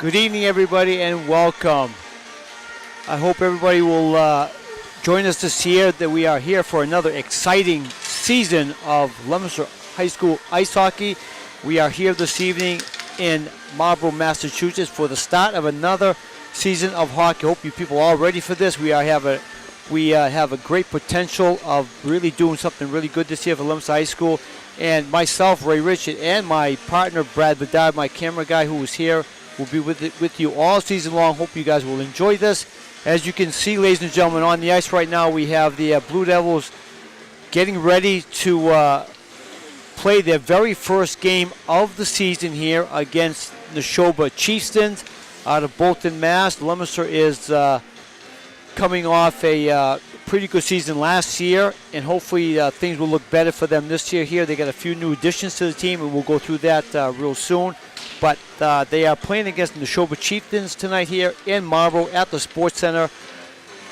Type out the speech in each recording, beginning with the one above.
Good evening, everybody, and welcome. I hope everybody will join us this year, that we are here for another exciting season of Leominster High School ice hockey. We are here this evening in Marlborough, Massachusetts for the start of another season of hockey. Hope you people are all ready for this. We have a great potential of really doing something really good this year for Leominster High School. And myself, Ray Richard, and my partner, Brad Bedard, my camera guy who is here, will be with you all season long. Hope you guys will enjoy this. As you can see, ladies and gentlemen, on the ice right now, we have the Blue Devils getting ready to play their very first game of the season here against Nashoba Chieftains out of Bolton, Mass. Leominster is coming off a pretty good season last year, and hopefully things will look better for them this year here. They got a few new additions to the team, and we'll go through that real soon. But they are playing against the Nashoba Chieftains tonight here in Marlborough at the Sports Center.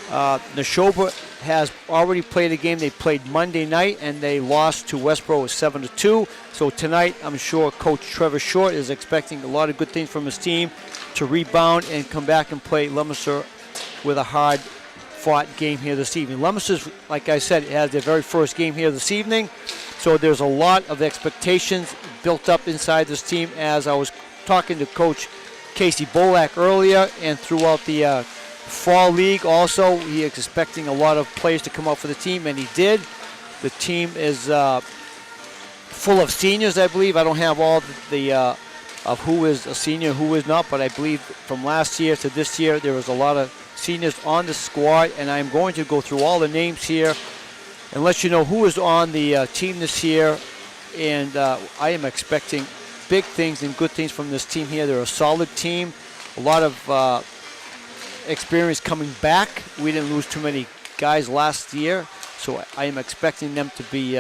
Nashoba has already played a game. They played Monday night, and they lost to Westboro 7-2. So tonight, I'm sure Coach Trevor Short is expecting a lot of good things from his team to rebound and come back and play Leominster with a hard-fought game here this evening. Leominster, like I said, has their very first game here this evening. So there's a lot of expectations built up inside this team. As I was talking to Coach Casey Bolak earlier, and throughout the fall league also, he is expecting a lot of players to come out for the team, and he did. The team is full of seniors, I believe. I don't have all of who is a senior, who is not, but I believe from last year to this year, there was a lot of seniors on the squad, and I'm going to go through all the names here and let you know who is on the team this year. And I am expecting big things and good things from this team here. They're a solid team, a lot of experience coming back. We didn't lose too many guys last year, so I am expecting them to be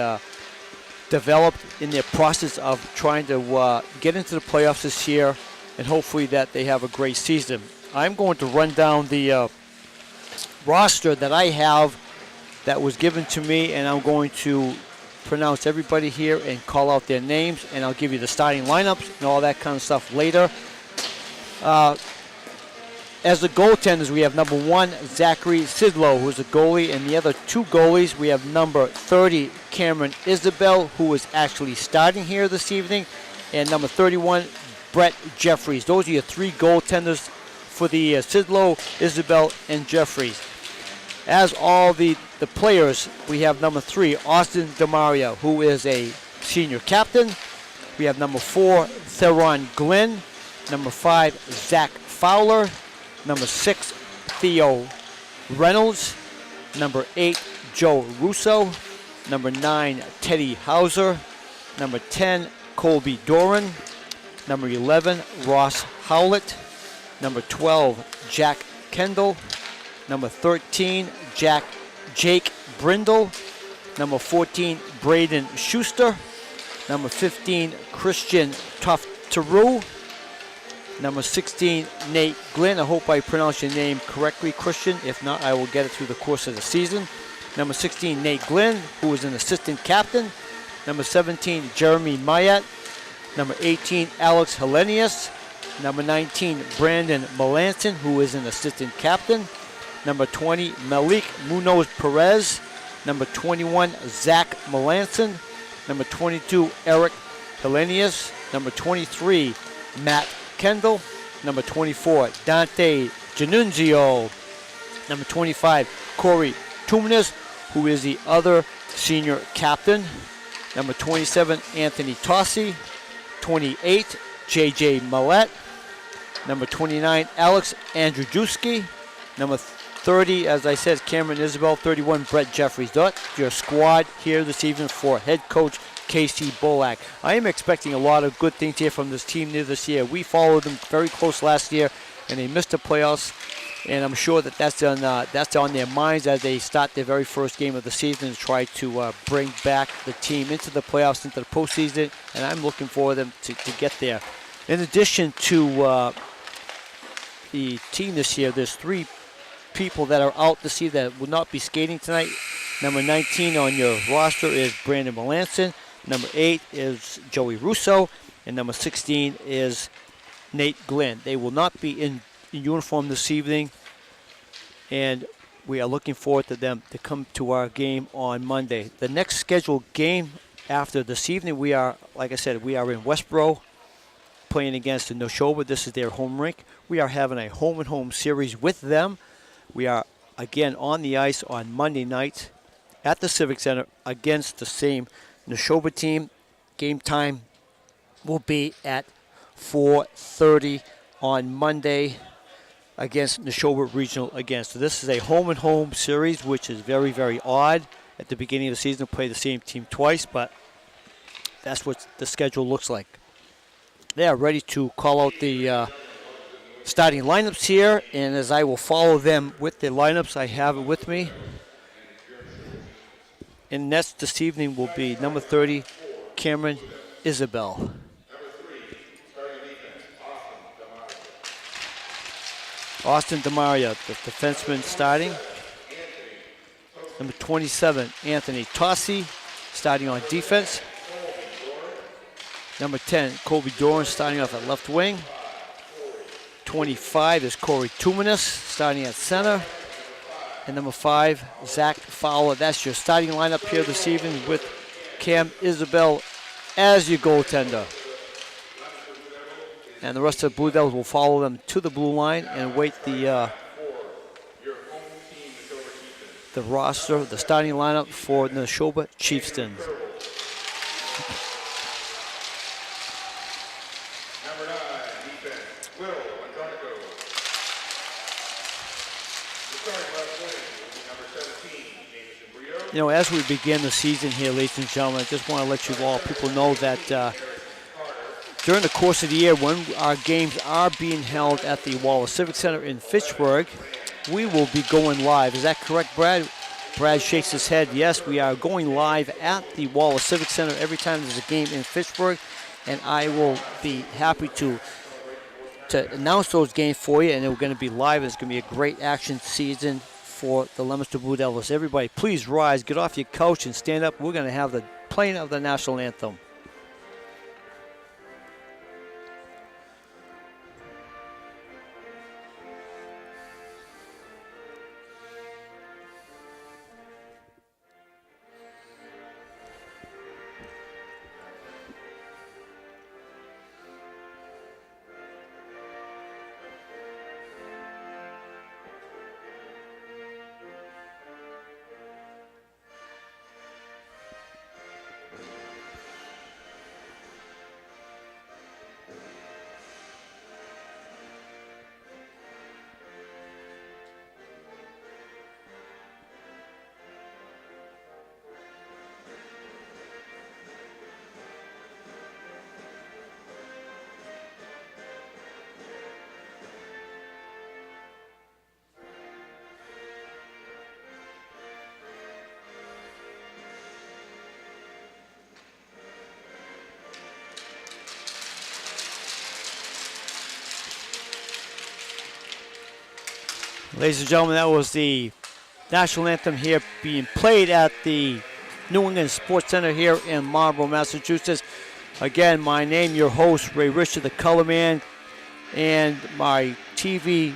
developed in their process of trying to get into the playoffs this year, and hopefully that they have a great season. I'm going to run down the roster that I have that was given to me, and I'm going to pronounce everybody here and call out their names, and I'll give you the starting lineups and all that kind of stuff later. As the goaltenders, we have number 1, Zachary Sidlow, who's a goalie, and the other 2 goalies, we have number 30, Cameron Isabel, who is actually starting here this evening, and number 31, Brett Jeffries. Those are your 3 goaltenders for the Sidlow, Isabel, and Jeffries. As all the players, we have number 3, Austin DeMaria, who is a senior captain. We have number 4, Theron Glenn. Number 5, Zach Fowler. Number 6, Theo Reynolds. Number 8, Joe Russo. Number 9, Teddy Hauser. Number 10, Colby Doran. Number 11, Ross Howlett. Number 12, Jack Kendall. Number 13, Jake Brindle. Number 14, Braden Schuster. Number 15, Christian Tufteru. Number 16, Nate Glenn. I hope I pronounced your name correctly, Christian. If not, I will get it through the course of the season. Number 16, Nate Glenn, who is an assistant captain. Number 17, Jeremy Mayat. Number 18, Alex Hellenius. Number 19, Brandon Melanson, who is an assistant captain. Number 20, Malik Munoz Perez. Number 21, Zach Melanson. Number 22, Eric Hellenius. Number 23, Matt Kendall. Number 24, Dante Janunzio. Number 25, Corey Tumnes, who is the other senior captain. Number 27, Anthony Tossi. 28, J.J. Millett. Number 29, Alex Andrzejewski. Number 30, as I said, Cameron Isabel. 31, Brett Jeffries. That's your squad here this evening for head coach Casey Bolak. I am expecting a lot of good things here from this team this year. We followed them very close last year, and they missed the playoffs. And I'm sure that that's on their minds as they start their very first game of the season to try to bring back the team into the playoffs, into the postseason. And I'm looking for them to get there. In addition to the team this year, there's 3 people that are out this year that will not be skating tonight. Number 19 on your roster is Brandon Melanson. Number 8 is Joey Russo. And number 16 is Nate Glenn. They will not be in uniform this evening, and we are looking forward to them to come to our game on Monday. The next scheduled game after this evening, we are, like I said, we are in Westboro playing against the Nashoba. This is their home rink. We are having a home-and-home series with them. We are, again, on the ice on Monday night at the Civic Center against the same Nashoba team. Game time will be at 4:30 on Monday against Nashoba Regional again. So this is a home-and-home series, which is very, very odd at the beginning of the season to play the same team twice, but that's what the schedule looks like. They are ready to call out the starting lineups here, and as I will follow them with the lineups, I have it with me. And nets this evening will be number 30, Cameron Isabel. Austin Demaria, the defenseman, starting. Number 27, Anthony Tossi, starting on defense. Number 10, Colby Doran, starting off at left wing. 25 is Corey Tumanis, starting at center. And number 5, Zach Fowler. That's your starting lineup here this evening with Cam Isabel as your goaltender. And the rest of the Blue Devils will follow them to the blue line and wait the roster, the starting lineup for the Nashoba Chieftains. You know, as we begin the season here, ladies and gentlemen, I just want to let you all people know that during the course of the year, when our games are being held at the Wallace Civic Center in Fitchburg, we will be going live. Is that correct, Brad? Brad shakes his head. Yes, we are going live at the Wallace Civic Center every time there's a game in Fitchburg, and I will be happy to announce those games for you, and they're going to be live. It's going to be a great action season for the Leominster Blue Devils. Everybody, please rise, get off your couch, and stand up. We're going to have the playing of the national anthem. Ladies and gentlemen, that was the national anthem here being played at the New England Sports Center here in Marlborough, Massachusetts. Again, my name, your host, Ray Richard, the color man, and my TV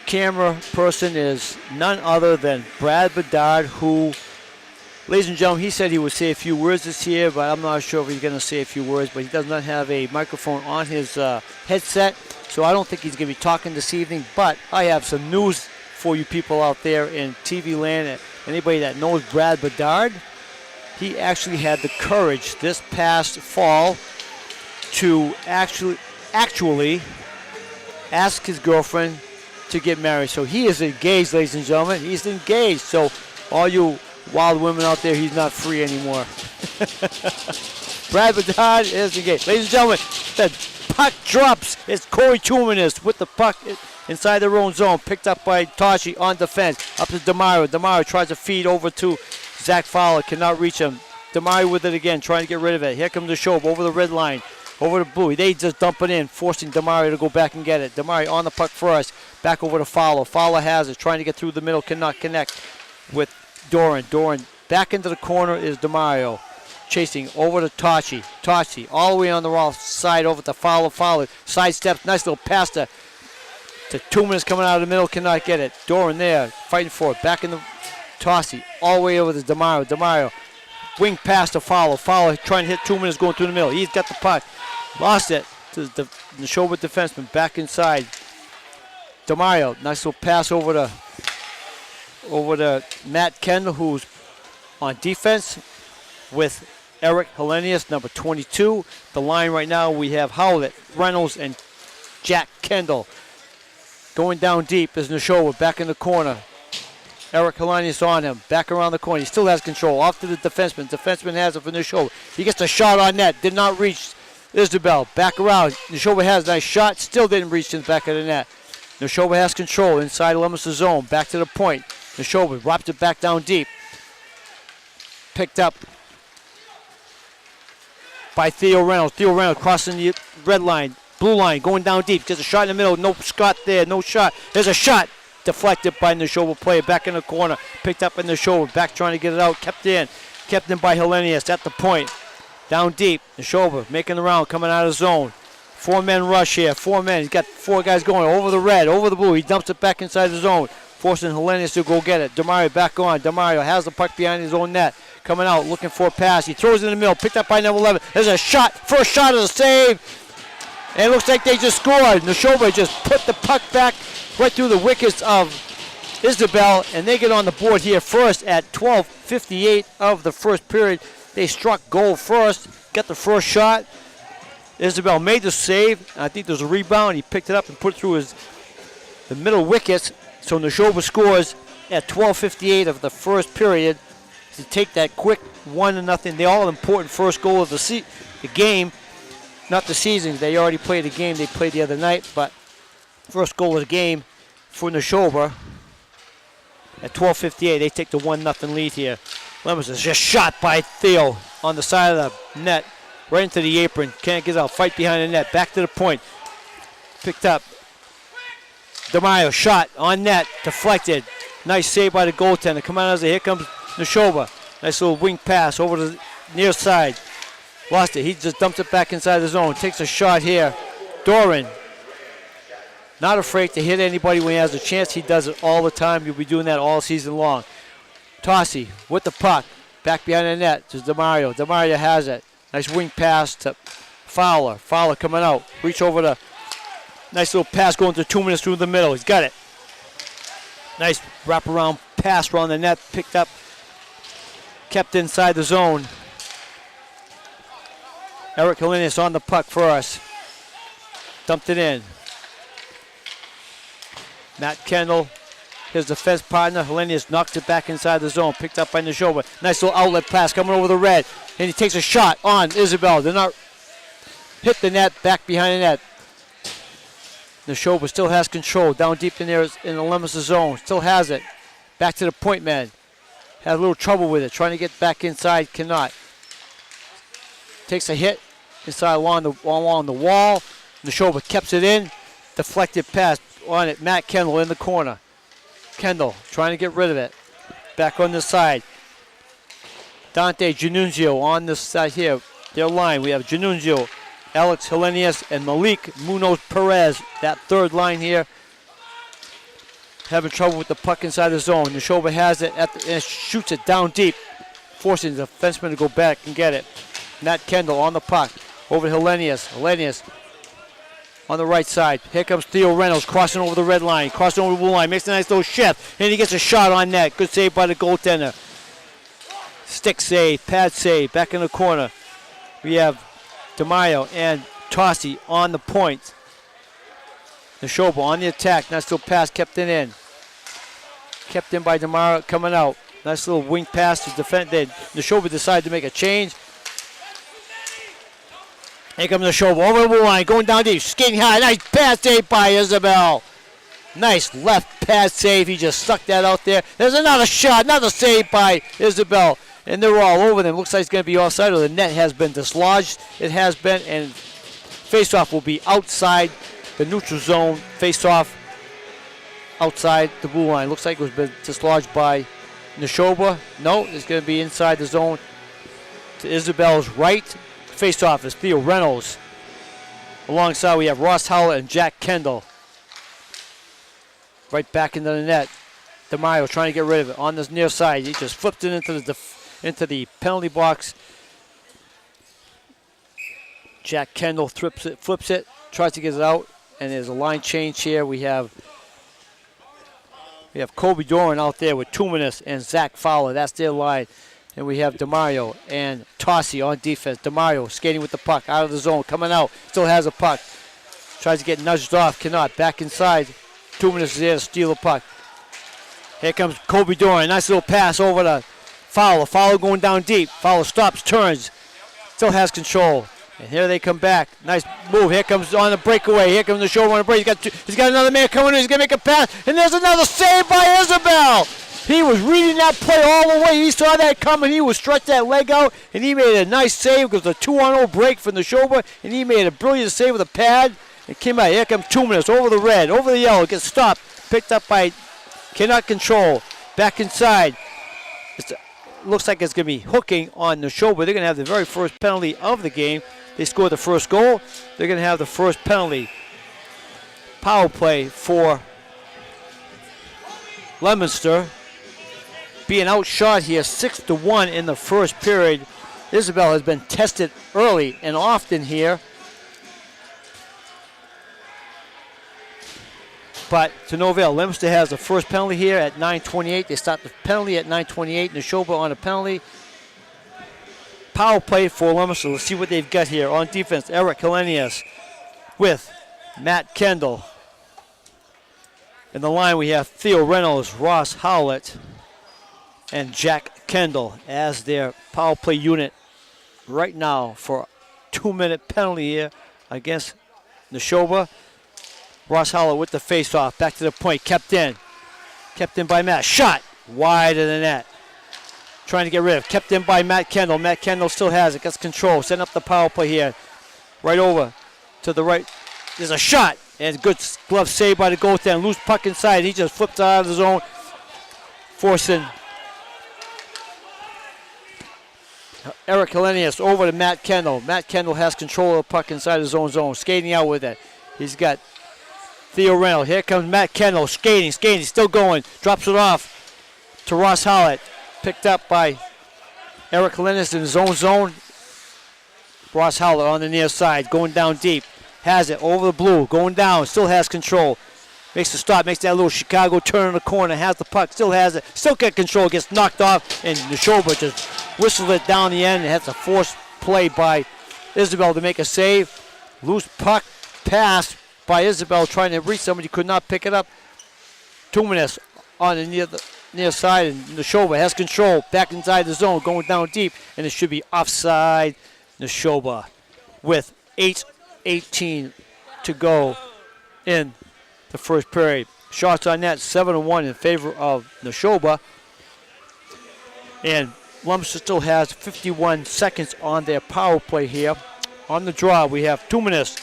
camera person is none other than Brad Bedard, who, ladies and gentlemen, he said he would say a few words this year, but I'm not sure if he's going to say a few words, but he does not have a microphone on his headset. So I don't think he's going to be talking this evening, but I have some news for you people out there in TV land. Anybody that knows Brad Bedard, he actually had the courage this past fall to actually ask his girlfriend to get married. So he is engaged, ladies and gentlemen. He's engaged. So all you wild women out there, he's not free anymore. Brad Bedard is engaged. Ladies and gentlemen, the puck drops. It's Corey Tumanis with the puck inside their own zone. Picked up by Toshi on defense. Up to Demario. Demario tries to feed over to Zach Fowler. Cannot reach him. Demario with it again, trying to get rid of it. Here comes Nashoba over the red line. Over to Blue. They just dump it in, forcing Demario to go back and get it. Demario on the puck first. Back over to Fowler. Fowler has it. Trying to get through the middle. Cannot connect with Doran. Doran back into the corner is Demario. chasing over to Tachi. Tachi all the way on the wrong side over to Fowler. Side steps, nice little pass to 2 minutes coming out of the middle, cannot get it. Doran there, fighting for it. Back in the Tachi, all the way over to DeMario. DeMario, wing pass to Fowler. Fowler trying to hit 2 minutes going through the middle. He's got the puck. Lost it to the Nashoba defenseman. Back inside. DeMario, nice little pass over to Matt Kendall, who's on defense with Eric Hellenius, number 22. The line right now, we have Howlett, Reynolds, and Jack Kendall. Going down deep is Nashoba, back in the corner. Eric Hellenius on him, back around the corner. He still has control, off to the defenseman. Defenseman has it for Nashoba. He gets a shot on net, did not reach Isabel. Back around, Nashoba has a nice shot, still didn't reach in the back of the net. Nashoba has control inside Lemonster zone, back to the point. Nashoba wraps it back down deep. Picked up by Theo Reynolds. Theo Reynolds crossing the red line, blue line, going down deep. Gets a shot in the middle. No shot there. No shot. There's a shot deflected by Nashoba player. Back in the corner. Picked up in Nashoba. Back trying to get it out. Kept in. Kept in by Hellenius at the point. Down deep. Nashoba making the round. Coming out of zone. 4-man rush here. 4 men. He's got 4 guys going over the red, over the blue. He dumps it back inside the zone. Forcing Hellenius to go get it. DeMario back on. DeMario has the puck behind his own net. Coming out, looking for a pass. He throws it in the middle. Picked up by number 11. There's a shot. First shot is a save. And it looks like they just scored. Nashoba just put the puck back right through the wickets of Isabel. And they get on the board here first at 12:58 of the first period. They struck goal first. Got the first shot. Isabel made the save. I think there's a rebound. He picked it up and put it through the middle wickets. So Nashoba scores at 12:58 of the first period to take that quick 1-0. The all-important first goal of the game, not the season. They already played a game they played the other night, but first goal of the game for Nashoba at 12:58. They take the 1-0 lead here. Lemons is just shot by Theo on the side of the net, right into the apron. Can't get out. Fight behind the net. Back to the point. Picked up. DeMaio shot on net, deflected. Nice save by the goaltender. Come on, here comes Nashoba. Nice little wing pass over to the near side. Lost it. He just dumps it back inside the zone. Takes a shot here. Doran, not afraid to hit anybody when he has a chance. He does it all the time. He'll be doing that all season long. Tossi with the puck. Back behind the net to DeMario. DeMario has it. Nice wing pass to Fowler. Fowler coming out. Reach over to. Nice little pass going to 2 minutes through the middle. He's got it. Nice wraparound pass around the net. Picked up. Kept inside the zone. Eric Hellenius on the puck for us. Dumped it in. Matt Kendall, his defense partner. Hellenius knocks it back inside the zone. Picked up by Nashoba. Nice little outlet pass coming over the red. And he takes a shot on Isabel. They're not hit the net, back behind the net. Nashoba still has control. Down deep in there in the limits of zone. Still has it. Back to the point man. Had a little trouble with it. Trying to get back inside. Cannot. Takes a hit inside along the wall. Nashoba keeps it in. Deflected pass on it. Matt Kendall in the corner. Kendall trying to get rid of it. Back on this side. Dante Janunzio on this side here. Their line. We have Janunzio, Alex Hellenius, and Malik Munoz Perez. That third line here. Having trouble with the puck inside the zone. Nashoba has it and shoots it down deep. Forcing the defenseman to go back and get it. Matt Kendall on the puck. Over to Hellenius. Hellenius on the right side. Here comes Theo Reynolds crossing over the red line. Crossing over the blue line. Makes a nice little shift. And he gets a shot on net. Good save by the goaltender. Stick save. Pad save. Back in the corner. We have DeMaio and Tossi on the point. Nashoba on the attack. Nice little pass. Kept it in. Kept in by DeMaio coming out. Nice little wing pass to defend. Then Nashoba decided to make a change. Here comes Nashoba over the blue line, going down deep, skating high. Nice pass save by Isabel. Nice left pass save. He just stuck that out there. There's another shot, another save by Isabel. And they're all over them. Looks like it's going to be offside, or the net has been dislodged. It has been, and faceoff will be outside the neutral zone. Faceoff outside the blue line. Looks like it was been dislodged by Nashoba. No, it's going to be inside the zone. to Isabel's right. Face-off is Theo Reynolds. Alongside we have Ross Howlett and Jack Kendall. Right back into the net. DeMaio trying to get rid of it on this near side. He just flipped it into the penalty box. Jack Kendall flips it, tries to get it out, and there's a line change here. We have Kobe Doran out there with Tuminus and Zach Fowler. That's their line. And we have DeMario and Tossi on defense. DeMario skating with the puck out of the zone, coming out, still has a puck. Tries to get nudged off, cannot. Back inside. 2 minutes is there to steal the puck. Here comes Kobe Doran. Nice little pass over to Fowler. Fowler going down deep. Fowler stops, turns, still has control. And here they come back. Nice move. Here comes on the breakaway. Here comes the shoulder on the break. He's got another man coming in. He's going to make a pass. And there's another save by Isabel. He was reading that play all the way. He saw that coming. He was stretched that leg out, and he made a nice save because the 2-on-0 break from Nashoba, and he made a brilliant save with a pad. It came out. Here comes 2 minutes over the red, over the yellow. Gets stopped. Picked up by cannot control. Back inside. Looks like it's going to be hooking on Nashoba. They're going to have the very first penalty of the game. They scored the first goal. They're going to have the first penalty. Power play for Leominster. Being outshot here 6-1 in the first period. Isabel has been tested early and often here. But to no avail. Leominster has the first penalty here at 9:28. They start the penalty at 9:28. Nashoba on a penalty. Power play for Leominster. Let's see what they've got here. On defense, Eric Kalenius with Matt Kendall. In the line we have Theo Reynolds, Ross Howlett, and Jack Kendall as their power play unit right now for a 2-minute penalty here against Nashoba. Ross Howlett with the face-off. Back to the point. Kept in. Kept in by Matt. Shot wide of the net. Trying to get rid of. Kept in by Matt Kendall. Matt Kendall still has it. Gets control. Setting up the power play here. Right over to the right. There's a shot. And good glove save by the goaltender. Loose puck inside. He just flipped out of the zone. Forcing Eric Kalenius over to Matt Kendall. Matt Kendall has control of the puck inside his own zone. Skating out with it. He's got Theo Reynolds. Here comes Matt Kendall. Skating. Still going. Drops it off to Ross Howlett. Picked up by Eric Kalenius in his own zone. Ross Howlett on the near side. Going down deep. Has it over the blue. Going down. Still has control. Makes the stop. Makes that little Chicago turn in the corner. Has the puck. Still has it. Still got control. Gets knocked off. And Nashoba just whistles it down the end. It has a forced play by Isabel to make a save. Loose puck pass by Isabel trying to reach somebody. Could not pick it up. 2 minutes on the near side. And Nashoba has control. Back inside the zone. Going down deep. And it should be offside. Nashoba with 8:18 to go in the first period. Shots on net 7-1 in favor of Nashoba. And Leominster still has 51 seconds on their power play here. On the draw, we have 2 minutes.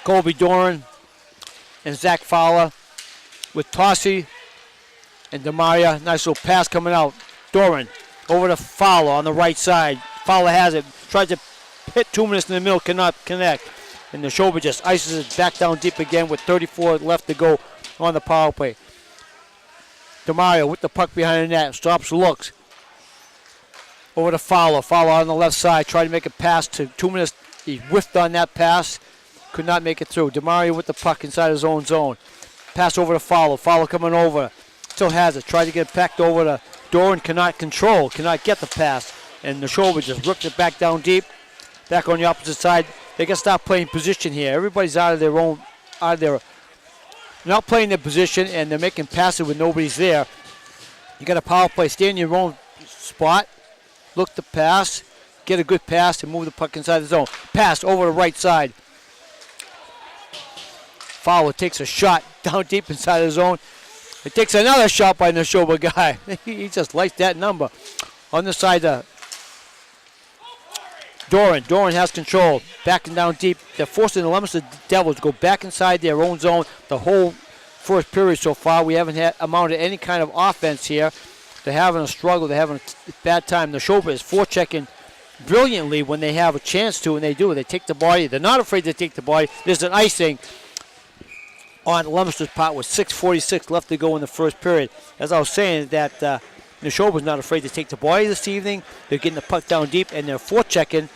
Kobe Doran and Zach Fowler with Tossi and Demaria. Nice little pass coming out. Doran over to Fowler on the right side. Fowler has it. Tries to hit 2 minutes in the middle. Cannot connect. And Nashoba just ices it back down deep again with 34 left to go on the power play. Demario with the puck behind the net. Stops, looks. Over to Fowler. Fowler on the left side. Tried to make a pass to 2 minutes. He whiffed on that pass. Could not make it through. Demario with the puck inside his own zone. Pass over to Fowler. Fowler coming over. Still has it. Tried to get it back over to Doran. Cannot control. Cannot get the pass. And Nashoba just ripped it back down deep. Back on the opposite side. They got to stop playing position here. Everybody's out of their not playing their position, and they're making passes when nobody's there. You got a power play. Stay in your own spot. Look to pass. Get a good pass and move the puck inside the zone. Pass over the right side. Fowler takes a shot down deep inside the zone. It takes another shot by the Nashoba guy. He just likes that number. On the side, Doran. Doran has control. Backing down deep. They're forcing the Leominster Devils to go back inside their own zone the whole first period so far. We haven't amounted any kind of offense here. They're having a struggle. They're having a bad time. Nashoba is forechecking brilliantly when they have a chance to, and they do. They take the body. They're not afraid to take the body. There's an icing on Leominster's part with 6:46 left to go in the first period. As I was saying, that Nashoba's not afraid to take the body this evening. They're getting the puck down deep, and they're forechecking,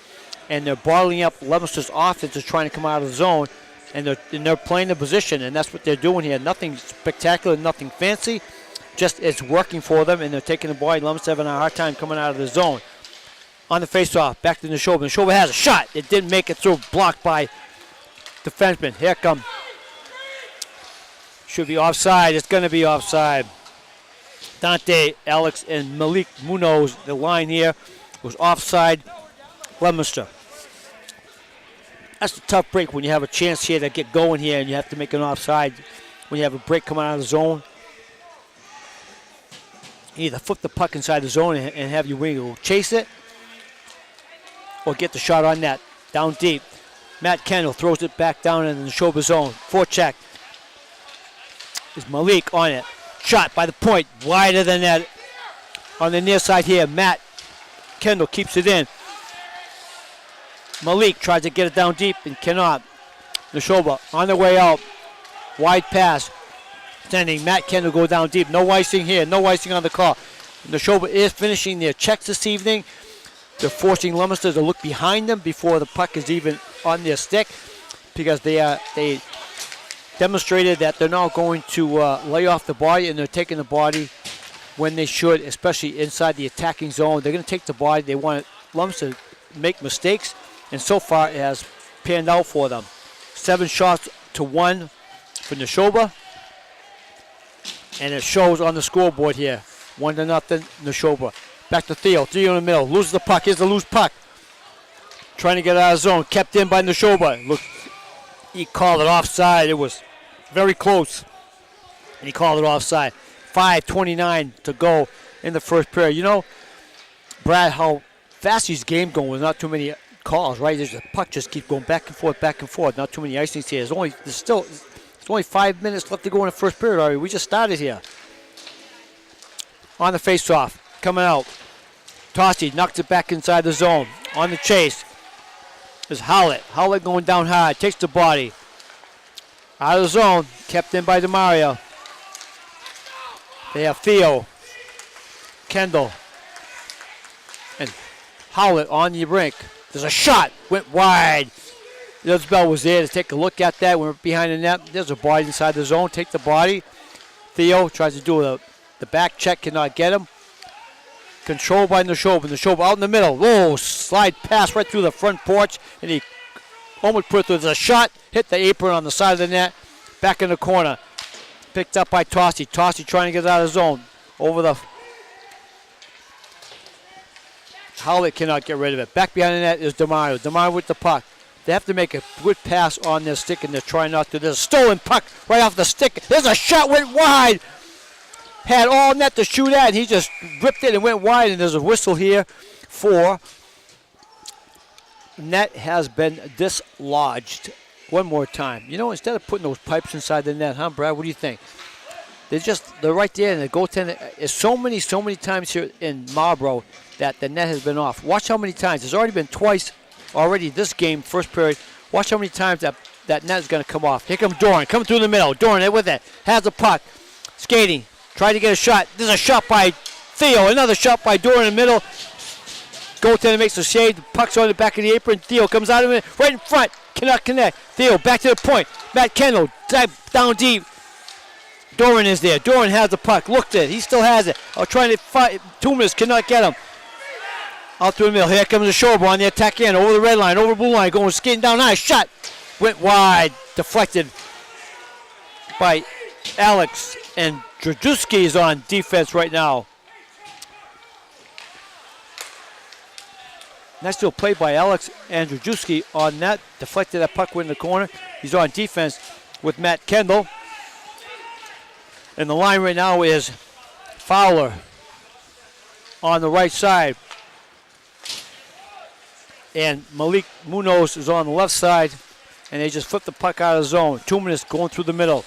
and they're bottling up Leominster's offense is trying to come out of the zone, and they're playing the position, and that's what they're doing here. Nothing spectacular, nothing fancy. Just it's working for them, and they're taking the ball. Leominster having a hard time coming out of the zone. On the faceoff, back to Nashoba. Nashoba has a shot. It didn't make it through. Blocked by defenseman. Here come. Should be offside. It's going to be offside. Dante, Alex, and Malik Munoz. The line here was offside. Leominster. That's a tough break when you have a chance here to get going here, and you have to make an offside when you have a break coming out of the zone. Either flip the puck inside the zone and have your winger chase it, or get the shot on net. Down deep. Matt Kendall throws it back down in the Nashoba zone. Forecheck. Is Malik on it. Shot by the point. Wider than that. On the near side here, Matt Kendall keeps it in. Malik tries to get it down deep and cannot. Nashoba on the way out. Wide pass. Sending Matt Kendall go down deep. No icing here. No icing on the call. Nashoba is finishing their checks this evening. They're forcing Leominster to look behind them before the puck is even on their stick, because they demonstrated that they're not going to lay off the body, and they're taking the body when they should, especially inside the attacking zone. They're going to take the body. They want Leominster to make mistakes, and so far it has panned out for them. 7 shots to 1 for Nashoba. And it shows on the scoreboard here. 1-0 Nashoba. Back to Theo. Theo in the middle. Loses the puck. Here's the loose puck. Trying to get out of zone. Kept in by Nashoba. Look, he called it offside. It was very close. And he called it offside. 5:29 to go in the first period. You know, Brad, how fast this game going with not too many calls, right? The puck just keeps going back and forth, back and forth. Not too many icings here. It's only 5 minutes left to go in the first period already. We just started here. On the faceoff, coming out. Tossi knocks it back inside the zone. On the chase is Howlett. Howlett going down high, takes the body. Out of the zone, kept in by DeMario. They have Theo, Kendall, and Howlett on the rink. There's a shot, went wide. Isbell was there to take a look at that. Went behind the net. There's a body inside the zone. Take the body. Theo tries to do the back check. Cannot get him. Controlled by Nashoba. Nashoba out in the middle. Whoa, slide pass right through the front porch. And he almost put it through. There's a shot. Hit the apron on the side of the net. Back in the corner. Picked up by Tossi. Tossi trying to get out of the zone. Over the... Howlett cannot get rid of it. Back behind the net is DeMario. DeMario with the puck. They have to make a good pass on their stick, and they're trying not to. There's a stolen puck right off the stick. There's a shot, went wide. Had all net to shoot at, and he just ripped it and went wide, and there's a whistle here for net has been dislodged. One more time. You know, instead of putting those pipes inside the net, huh, Brad? What do you think? They're right there, and the goaltender is so many times here in Marlboro that the net has been off. Watch how many times. There's already been twice already this game, first period. Watch how many times that net is going to come off. Here comes Doran, coming through the middle. Doran with it, has the puck, skating, trying to get a shot. There's a shot by Theo, another shot by Doran in the middle. Goaltender makes a save, the puck's on the back of the apron. Theo comes out of it, right in front, cannot connect. Theo back to the point. Matt Kendall, down deep. Doran is there. Doran has the puck, looked at it, he still has it. Trying to fight, Toomas cannot get him. Out through the middle. Here comes Nashoba on the attack end. Over the red line. Over the blue line. Going skating down high. Shot. Went wide. Deflected by Alex. And Drajewski is on defense right now. Nice little play by Alex and Drajewski on that. Deflected that puck in the corner. He's on defense with Matt Kendall. And the line right now is Fowler on the right side. And Malik Munoz is on the left side, and they just flipped the puck out of the zone. 2 minutes going through the middle.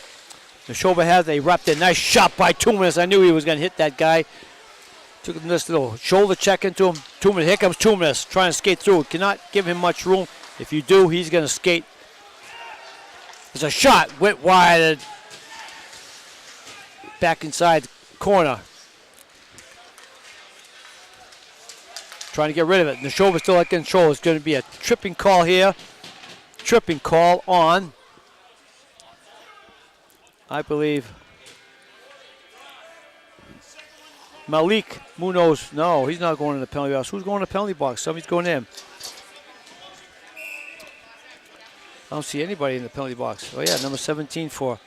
Nashoba has a wrapped in. Nice shot by 2 minutes. I knew he was going to hit that guy. Took this little shoulder check into him. 2 minutes. Here comes 2 minutes trying to skate through. Cannot give him much room. If you do, he's going to skate. There's a shot. Went wide. Back inside the corner. Trying to get rid of it. Nashoba still in control. It's going to be a tripping call here. Tripping call on, I believe, Malik Munoz. No, he's not going in the penalty box. Who's going in the penalty box? Somebody's going in. I don't see anybody in the penalty box. Oh yeah, number 17 for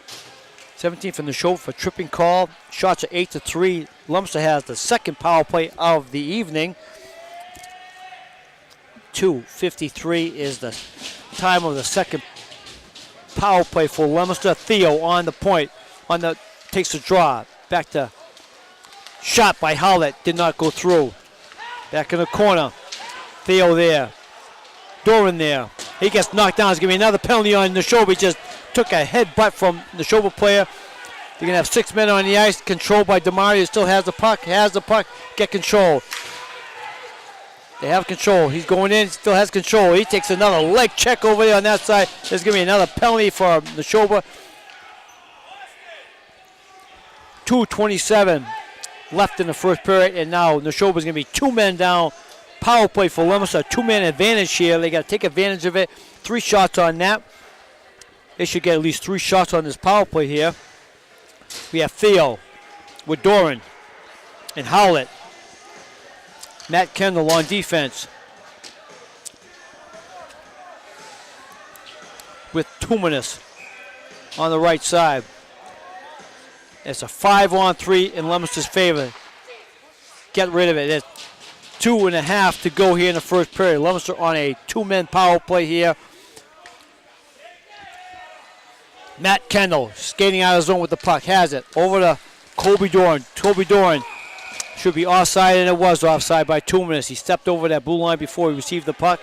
Nashoba for tripping call. Shots are 8-3. Leominster has the second power play of the evening. 2:53 is the time of the second power play for Leominster. Theo on the point, takes the draw. Back to shot by Howlett, did not go through. Back in the corner, Theo there. Doran there. He gets knocked down. It's going to be another penalty on Nashoba. He just took a headbutt from the Nashoba player. They're going to have 6 men on the ice, controlled by Demario. Still has the puck, get control. They have control. He's going in, still has control. He takes another leg check over there on that side. There's going to be another penalty for Nashoba. 2:27 left in the first period, and now Nashoba's going to be 2 men down. Power play for Leominster, 2-man advantage here. They got to take advantage of it. 3 shots on that. They should get at least 3 shots on this power play here. We have Theo with Doran and Howlett. Matt Kendall on defense with Tumanis on the right side. It's a 5-on-3 in Leominster's favor. Get rid of it. There's 2.5 to go here in the first period. Leominster on a 2-man power play here. Matt Kendall skating out of zone with the puck. Has it over to Colby Doran. Colby Doran should be offside, and it was offside by 2 minutes. He stepped over that blue line before he received the puck.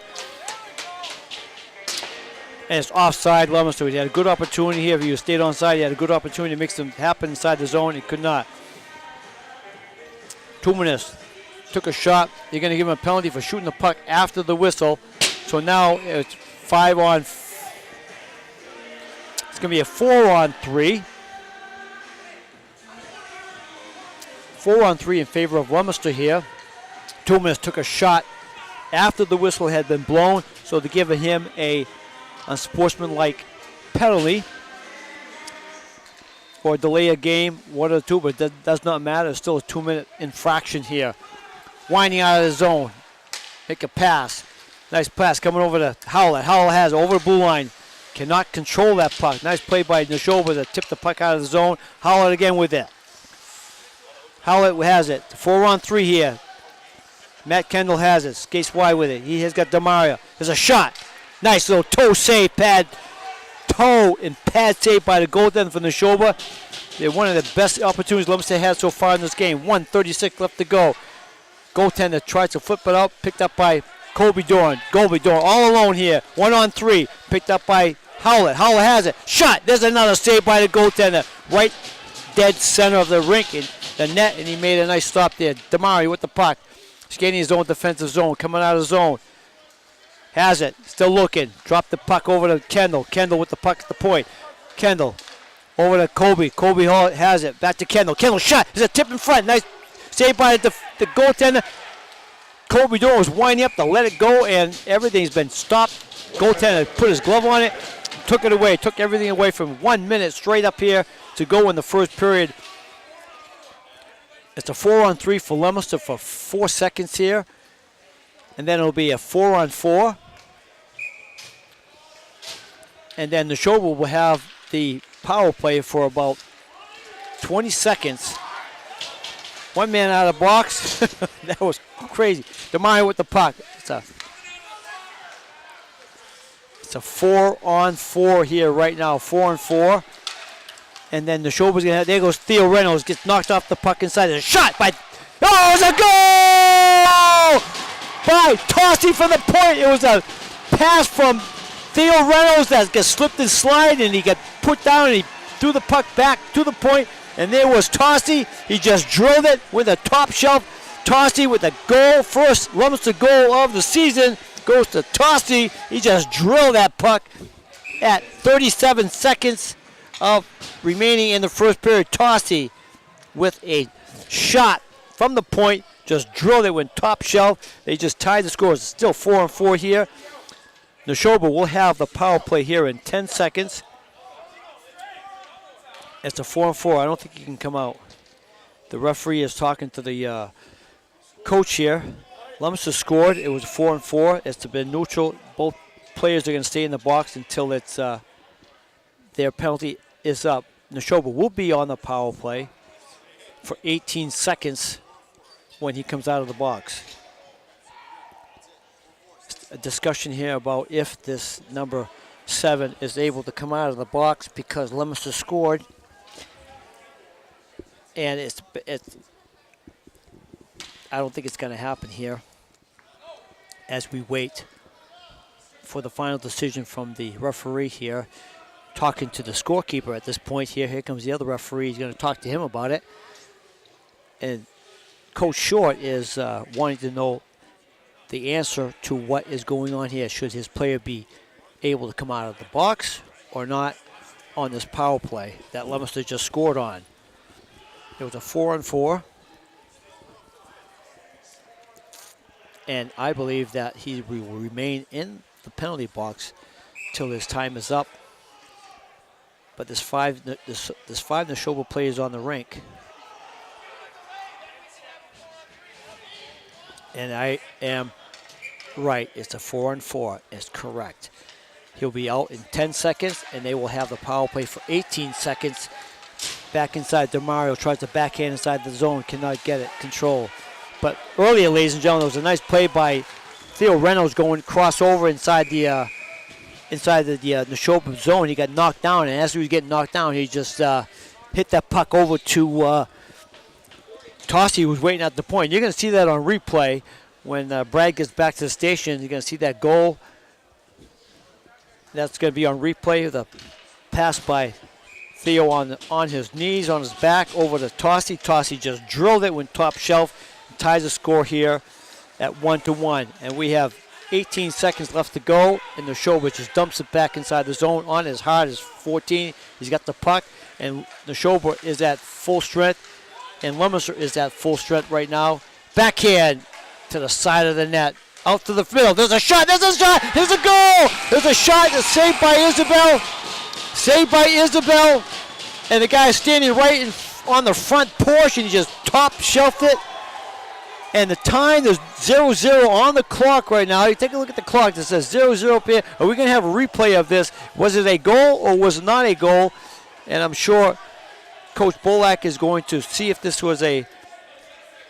And it's offside, Leominster. He had a good opportunity here. If he stayed onside, he had a good opportunity to make something happen inside the zone. He could not. 2 minutes. Took a shot. You're going to give him a penalty for shooting the puck after the whistle. So now it's 5-on. It's going to be a 4-on-3. 4-on-3 in favor of Leominster here. 2 minutes took a shot after the whistle had been blown, so to give him a unsportsmanlike penalty or delay a game, one or two, but that does not matter. It's still a 2-minute infraction here. Winding out of the zone. Make a pass. Nice pass coming over to Howlett. Howlett has it over the blue line. Cannot control that puck. Nice play by Nashoba to tip the puck out of the zone. Howlett again with it. Howlett has it. 4-on-3 here. Matt Kendall has it. Skates wide with it. He has got Demaria. There's a shot. Nice little toe save, toe and pad save by the goaltender from Nashoba. They're one of the best opportunities Leominster has so far in this game. 1:36 left to go. Goaltender tries to flip it out. Picked up by Colby Doran. Colby Doran all alone here. 1-on-3. Picked up by Howlett. Howlett has it. Shot. There's another save by the goaltender. Right dead center of the rink in the net, and he made a nice stop there. Damari with the puck. Skating his own defensive zone. Coming out of the zone. Has it. Still looking. Dropped the puck over to Kendall. Kendall with the puck at the point. Kendall over to Colby. Colby has it. Back to Kendall. Kendall shot. There's a tip in front. Nice save by the goaltender. Colby Doran was winding up to let it go, and everything's been stopped. Goaltender put his glove on it. Took it away. Took everything away from 1 minute straight up here to go in the first period. It's a 4-on-3 for Leominster for 4 seconds here. And then it'll be a 4-on-4. And then Nashoba will have the power play for about 20 seconds. 1 man out of the box. That was crazy. Demario with the puck. It's a 4-on-4 here right now. 4-on-4. And then Nashoba's going to have, there goes Theo Reynolds. Gets knocked off the puck inside. There's a shot by, oh, it's a goal! By Tossi from the point. It was a pass from Theo Reynolds that gets slipped and slide, and he got put down, and he threw the puck back to the point. And there was Tossi. He just drilled it with a top shelf Tossi with a goal. First Leominster goal of the season goes to Tossi. He just drilled that puck at 37 seconds of remaining in the first period. Tossi with a shot from the point, just drilled it, went top shelf. They just tied the scores. It's still 4-4 here. Nashoba will have the power play here in 10 seconds. It's a 4-4. I don't think he can come out. The referee is talking to the coach here. Leominster scored. It was 4-4. It's been neutral. Both players are going to stay in the box until it's their penalty is up. Nashoba will be on the power play for 18 seconds when he comes out of the box. A discussion here about if this number 7 is able to come out of the box because Leominster scored. And it's I don't think it's going to happen here as we wait for the final decision from the referee here. Talking to the scorekeeper at this point here. Here comes the other referee. He's going to talk to him about it. And Coach Short is wanting to know the answer to what is going on here. Should his player be able to come out of the box or not on this power play that Leominster just scored on? It was a 4-4. And I believe that he will remain in the penalty box till his time is up. But there's five Nashoba players on the rink. And I am right. It's a 4-4. It's correct. He'll be out in 10 seconds, and they will have the power play for 18 seconds. Back inside, DeMario tries to backhand inside the zone, cannot get it, control. But earlier, ladies and gentlemen, there was a nice play by Theo Reynolds going crossover inside the Nashoba zone. He got knocked down, and as he was getting knocked down, he just hit that puck over to Tossi, who was waiting at the point. You're going to see that on replay when Brad gets back to the station. You're going to see that goal. That's going to be on replay. The pass by Theo on his knees, on his back, over to Tossi. Tossi just drilled it, went top shelf, and ties the score here at 1-1. And we have 18 seconds left to go, and Nashoba just dumps it back inside the zone on as hard as 14. He's got the puck, and Nashoba is at full strength, and Leominster is at full strength right now. Backhand to the side of the net, out to the field. There's a shot, there's a shot, there's a goal! There's a shot that's saved by Isabel. Saved by Isabel, and the guy is standing right on the front porch, and he just top shelved it. And the time, there's 0-0 on the clock right now. You take a look at the clock. It says 0-0 up here. Are we going to have a replay of this? Was it a goal or was it not a goal? And I'm sure Coach Bolak is going to see if this was a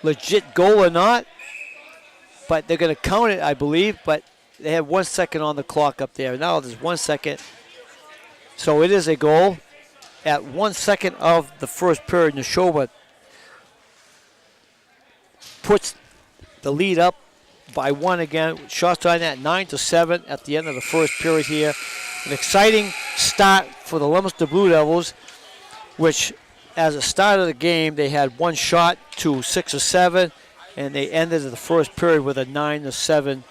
legit goal or not. But they're going to count it, I believe. But they have 1 second on the clock up there. Now there's 1 second. So it is a goal. At 1 second of the first period, Nashoba puts the lead up by 1 again. Shots on that 9-7 at the end of the first period here. An exciting start for the Leominster Blue Devils, which as a start of the game, they had 1 shot to 6 or 7, and they ended the first period with a 9-7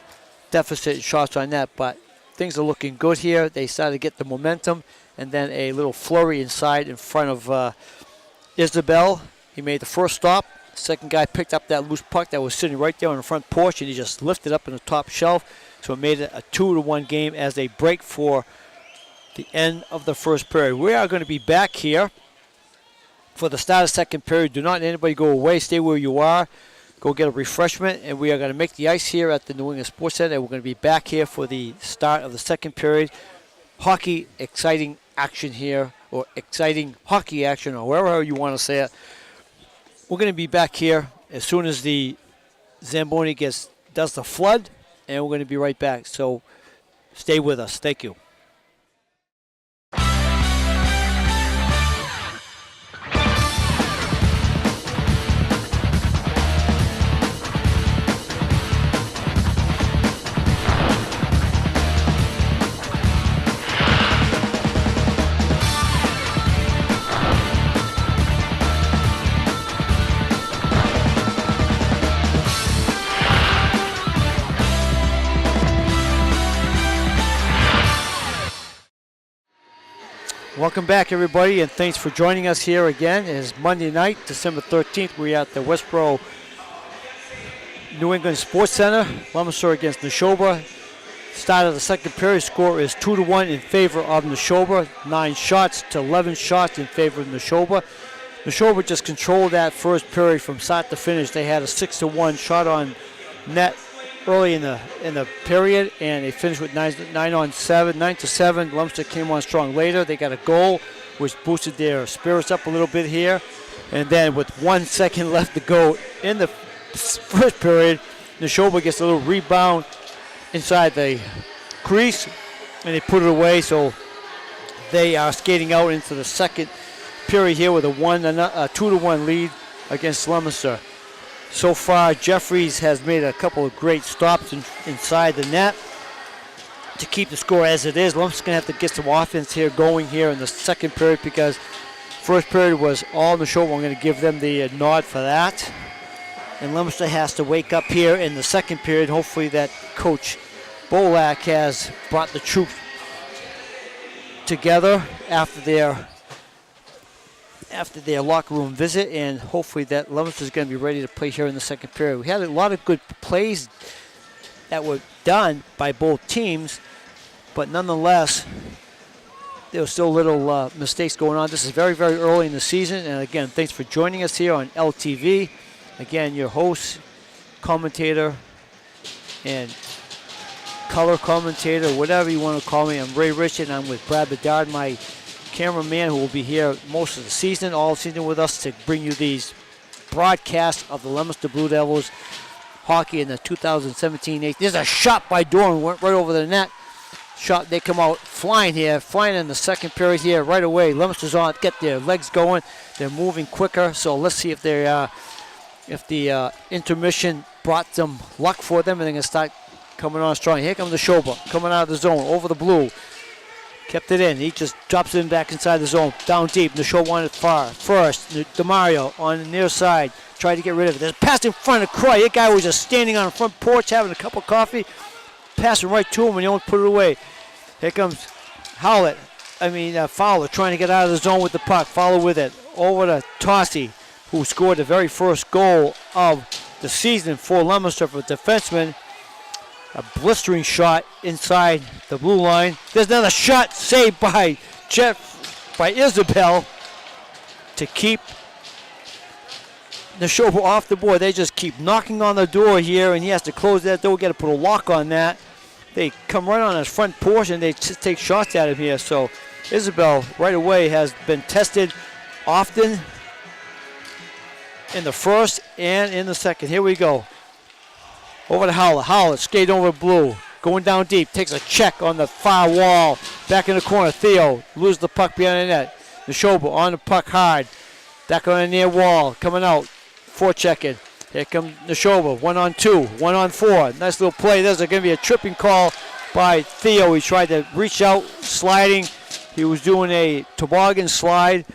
deficit in shots on net. But things are looking good here. They started to get the momentum, and then a little flurry inside in front of Isabel. He made the first stop. Second guy picked up that loose puck that was sitting right there on the front porch, and he just lifted up in the top shelf. So it made it a 2-1 game as they break for the end of the first period. We are going to be back here for the start of the second period. Do not let anybody go away. Stay where you are. Go get a refreshment, and we are going to make the ice here at the New England Sports Center. We're going to be back here for the start of the second period. Hockey, exciting action here, or exciting hockey action, or wherever you want to say it. We're going to be back here as soon as the Zamboni does the flood, and we're going to be right back. So stay with us. Thank you. Welcome back, everybody, and thanks for joining us here again. It is Monday night, December 13th. We're at the Westboro New England Sports Center. Leominster against Nashoba. Start of the second period, score is 2-1 in favor of Nashoba. 9 shots to 11 shots in favor of Nashoba. Nashoba just controlled that first period from start to finish. They had a 6-1 shot on net early in the period, and they finished with 9-7. Leominster came on strong later. They got a goal, which boosted their spirits up a little bit here. And then with 1 second left to go in the first period, Nashoba gets a little rebound inside the crease, and they put it away. So they are skating out into the second period here with a 2-1 lead against Leominster. So far, Jeffries has made a couple of great stops inside the net to keep the score as it is. Leominster's going to have to get some offense here going here in the second period, because first period was all Nashoba. I'm going to give them the nod for that. And Leominster has to wake up here in the second period. Hopefully that Coach Bolak has brought the troops together after their locker room visit, and hopefully that Leominster is going to be ready to play here in the second period. We had a lot of good plays that were done by both teams, but nonetheless, there were still little mistakes going on. This is very, very early in the season, and again, thanks for joining us here on LTV. Again, your host, commentator, and color commentator, whatever you want to call me. I'm Ray Richard, and I'm with Brad Bedard, my cameraman, who will be here most of the season, all season with us to bring you these broadcasts of the Leominster Blue Devils hockey in the 2017-18. There's a shot by Doran, went right over the net. Shot, they come out flying in the second period here right away. Leominster's on, get their legs going. They're moving quicker, so let's see if the intermission brought some luck for them, and they're going to start coming on strong. Here comes Nashoba, coming out of the zone, over the blue. Kept it in. He just drops it in back inside the zone. Down deep. Nashoba wanted far. First, DeMario on the near side. Tried to get rid of it. There's a pass in front of Croy. That guy was just standing on the front porch having a cup of coffee. Passing right to him, and he almost put it away. Here comes Fowler trying to get out of the zone with the puck. Fowler with it. Over to Tossi, who scored the very first goal of the season for Leominster for defenseman. A blistering shot inside the blue line. There's another shot saved by Isabel to keep Nashoba off the board. They just keep knocking on the door here, and he has to close that door. Got to put a lock on that. They come right on his front porch, and they just take shots at him here. So Isabel right away has been tested often in the first and in the second. Here we go. Over to Howlett. Howlett skate over blue. Going down deep. Takes a check on the far wall. Back in the corner. Theo loses the puck behind the net. Nashoba on the puck hard. Back on the near wall. Coming out. Forechecking. Here comes Nashoba. 1-on-2. 1-on-4. Nice little play. There's going to be a tripping call by Theo. He tried to reach out. Sliding. He was doing a toboggan slide.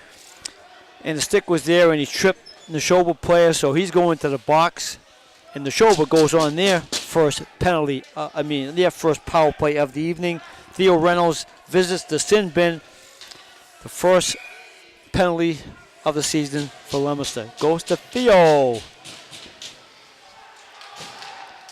And the stick was there, and he tripped Nashoba player. So he's going to the box. And Nashoba goes on their first penalty, their first power play of the evening. Theo Reynolds visits the sin bin. The first penalty of the season for Leominster goes to Theo.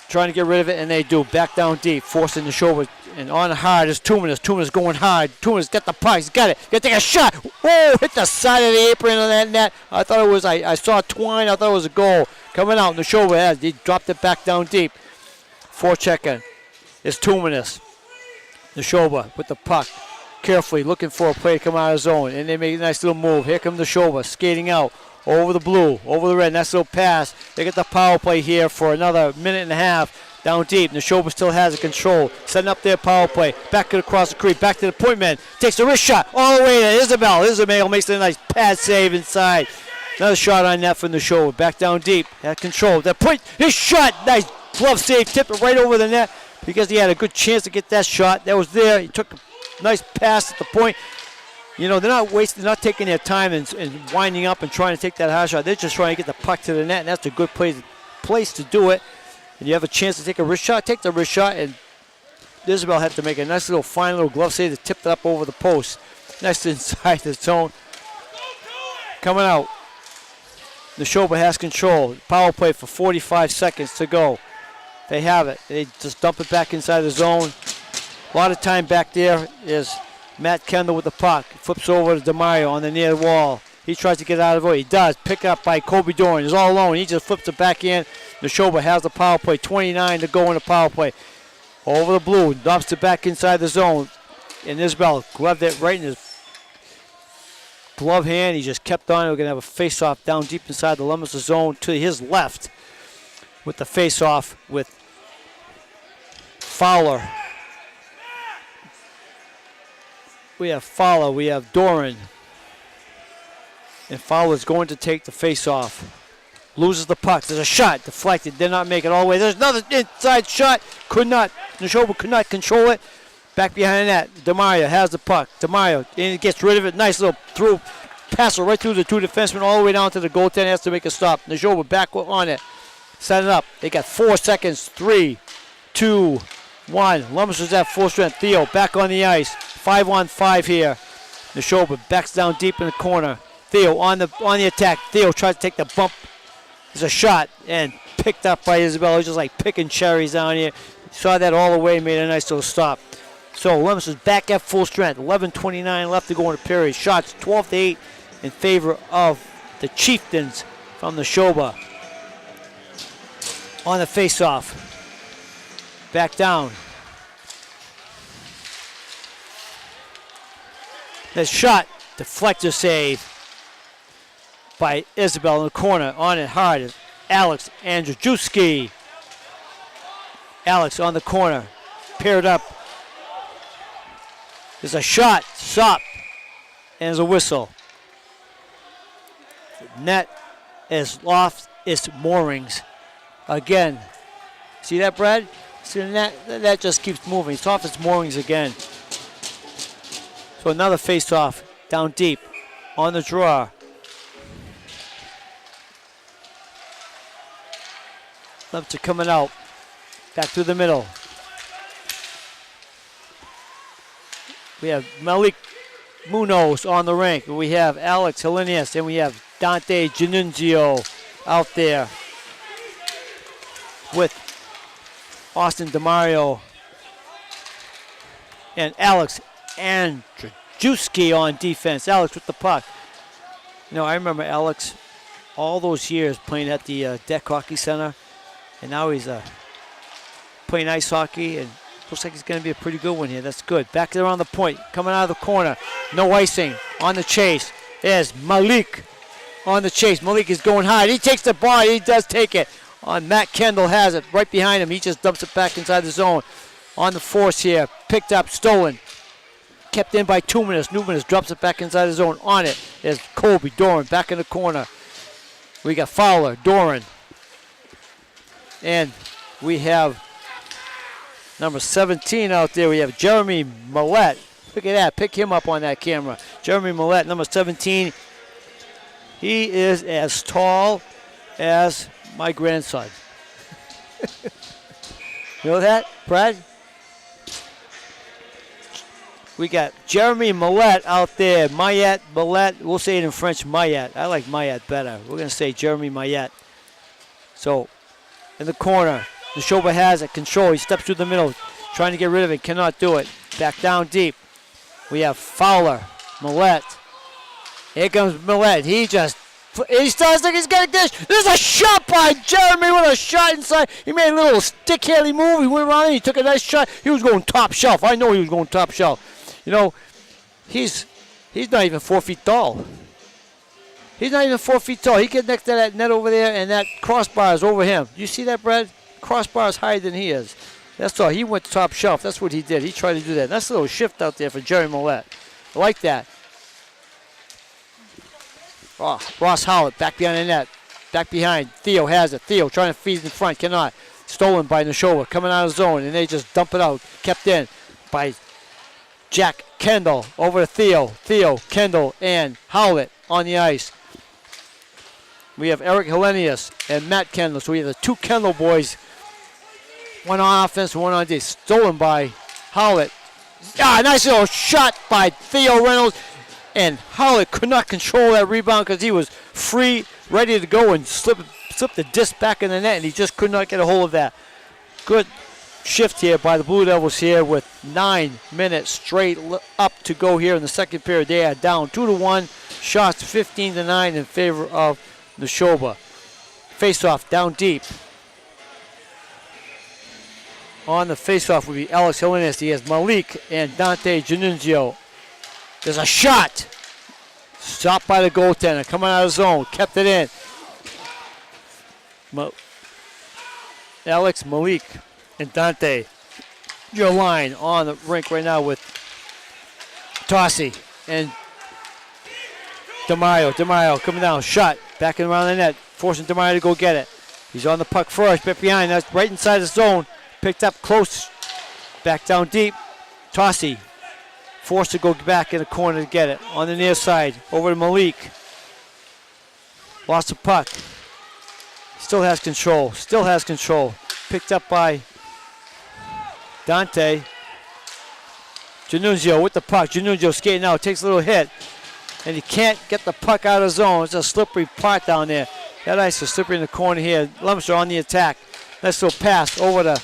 Trying to get rid of it, and they do. Back down deep, forcing Nashoba. And on hard is Tumanis. Tumanis going hard. Tumanis got the puck. He's got it. Got to take a shot. Oh, hit the side of the apron on that net. I thought it was, I saw Twine. I thought it was a goal. Coming out, Nashoba he dropped it back down deep. Forechecking is Tumanis. Nashoba with the puck. Carefully looking for a play to come out of the zone. And they make a nice little move. Here comes Nashoba skating out. Over the blue, over the red. Nice little pass. They get the power play here for another minute and a half. Down deep. Nashoba still has it control. Setting up their power play. Back across the creek. Back to the point man. Takes a wrist shot all the way to Isabel. Isabel makes a nice pad save inside. Another shot on net from Nashoba. Back down deep. Had control. That point. His shot. Nice glove save. Tipped it right over the net because he had a good chance to get that shot. That was there. He took a nice pass at the point. You know, they're not wasting, they're not taking their time and winding up and trying to take that hard shot. They're just trying to get the puck to the net, and that's a good place to do it. And you have a chance to take a wrist shot, take the wrist shot, and Isabel had to make a nice little fine little glove save that tipped it up over the post. Next inside the zone. Coming out. Nashoba has control. Power play for 45 seconds to go. They have it. They just dump it back inside the zone. A lot of time back there is Matt Kendall with the puck. Flips over to DeMario on the near wall. He tries to get out of it. He does. Pick up by Kobe Doran. He's all alone. He just flips it back in. Nashoba has the power play. 29 to go in the power play. Over the blue. Dumps it back inside the zone. And Isbell gloved it right in his glove hand. He just kept on. We're going to have a face-off down deep inside the Leominster zone to his left with the face-off with Fowler. We have Fowler. We have Doran. And Fowler's going to take the face-off. Loses the puck. There's a shot. Deflected. Did not make it all the way. There's another inside shot. Nashoba could not control it. Back behind that. DeMario has the puck. DeMario, and he gets rid of it. Nice little through. Passer right through the two defensemen all the way down to the goaltender. Has to make a stop. Nashoba back on it. Set it up. They got 4 seconds. 3, 2, 1. Leominster's at full strength. Theo back on the ice. 5-on-5 here. Nashoba backs down deep in the corner. Theo on the attack. Theo tries to take the bump. There's a shot and picked up by Isabella. Just like picking cherries down here. Saw that all the way. Made a nice little stop. So Leominster's back at full strength. 11:29 left to go in the period. Shots 12-8 in favor of the Chieftains from Nashoba. On the face-off. Back down. The shot. Deflector save by Isabel in the corner. On it hard is Alex Andrzejewski. Alex on the corner. Paired up. There's a shot. Stop. And there's a whistle. Net is off its moorings. Again. See that, Brad? See the net? That just keeps moving. It's off its moorings again. So another face-off down deep on the draw. Leominster coming out. Back through the middle. We have Malik Munoz on the rink. We have Alex Helenius, and we have Dante Janunzio out there with Austin DeMario and Alex Andrzejewski on defense. Alex with the puck. You know, I remember Alex all those years playing at the Deck Hockey Center, and now he's playing ice hockey, and looks like he's going to be a pretty good one here. That's good. Back around the point. Coming out of the corner. No icing. On the chase is Malik. On the chase. Malik is going high. He takes the bar. He does take it. Matt Kendall has it right behind him. He just dumps it back inside the zone. On the force here. Picked up. Stolen. Kept in by Numanis. Numanis drops it back inside the zone. On it is Kobe Doran back in the corner. We got Fowler. Doran. And we have number 17 out there. We have Jeremy Millette. Look at that. Pick him up on that camera. Jeremy Millette, number 17. He is as tall as my grandson. You know that, Brad? We got Jeremy Millette out there. Mayette, Millette. We'll say it in French, Mayette. I like Mayette better. We're going to say Jeremy Mayette. So, in the corner. Nashoba has it. Control. He steps through the middle. Trying to get rid of it. Cannot do it. Back down deep. We have Fowler. Millette. Here comes Millette. He starts like he's got a dish. There's a shot by Jeremy with a shot inside. He made a little stick-handly move. He went around and he took a nice shot. He was going top shelf. I know he was going top shelf. You know, he's not even 4 feet tall. He's not even 4 feet tall. He gets next to that net over there, and that crossbar is over him. You see that, Brad? Crossbar is higher than he is. That's all. He went to top shelf. That's what he did. He tried to do that. That's a little shift out there for Jerry Millette. I like that. Oh, Ross Howlett back behind the net. Back behind. Theo has it. Theo trying to feed in front. Cannot. Stolen by Nashoba. Coming out of zone, and they just dump it out. Kept in by Jack Kendall. Over to Theo. Theo, Kendall, and Howlett on the ice. We have Eric Helenius and Matt Kendall. So we have the two Kendall boys. One on offense, one on D. Stolen by Howlett. Nice little shot by Theo Reynolds. And Howlett could not control that rebound because he was free, ready to go, and slip the disc back in the net, and he just could not get a hold of that. Good shift here by the Blue Devils here with 9 minutes straight up to go here in the second period. They are down 2-1. Shots 15-9 in favor of Nashoba. Face-off down deep. On the face-off would be Alex Helenis. He has Malik and Dante Janunzio. There's a shot. Stopped by the goaltender. Coming out of zone. Kept it in. Alex, Malik, and Dante. Your line on the rink right now with Tossi and DeMaio. DeMaio coming down. Shot. Backing around the net. Forcing DeMaio to go get it. He's on the puck first. Back behind. That's right inside the zone. Picked up close. Back down deep. Tossi. Forced to go back in the corner to get it. On the near side. Over to Malik. Lost the puck. Still has control. Still has control. Picked up by Dante. Janunzio with the puck. Janunzio skating out. Takes a little hit. And he can't get the puck out of zone. It's a slippery part down there. That ice is slippery in the corner here. Leominster on the attack. Nice little pass over to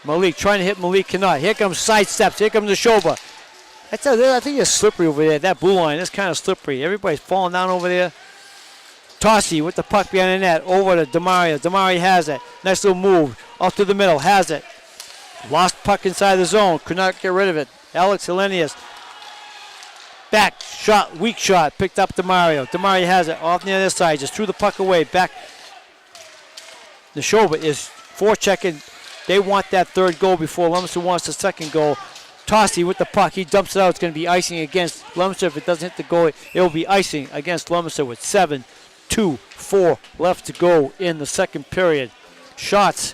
Malik. Trying to hit Malik. Cannot. Here comes side steps. Here comes Nashoba. I think it's slippery over there. That blue line is kind of slippery. Everybody's falling down over there. Tossi with the puck behind the net. Over to DeMario. DeMario has it. Nice little move. Up to the middle. Has it. Lost puck inside the zone. Could not get rid of it. Alex Hellenius. Back. Shot. Weak shot. Picked up DeMario. DeMario has it. Off the other side. Just threw the puck away. Back. Nashoba is forechecking. They want that third goal before Leominster wants the second goal. Tossi with the puck. He dumps it out. It's going to be icing against Leominster. If it doesn't hit the goal, it will be icing against Leominster with 7:2:4 left to go in the second period. Shots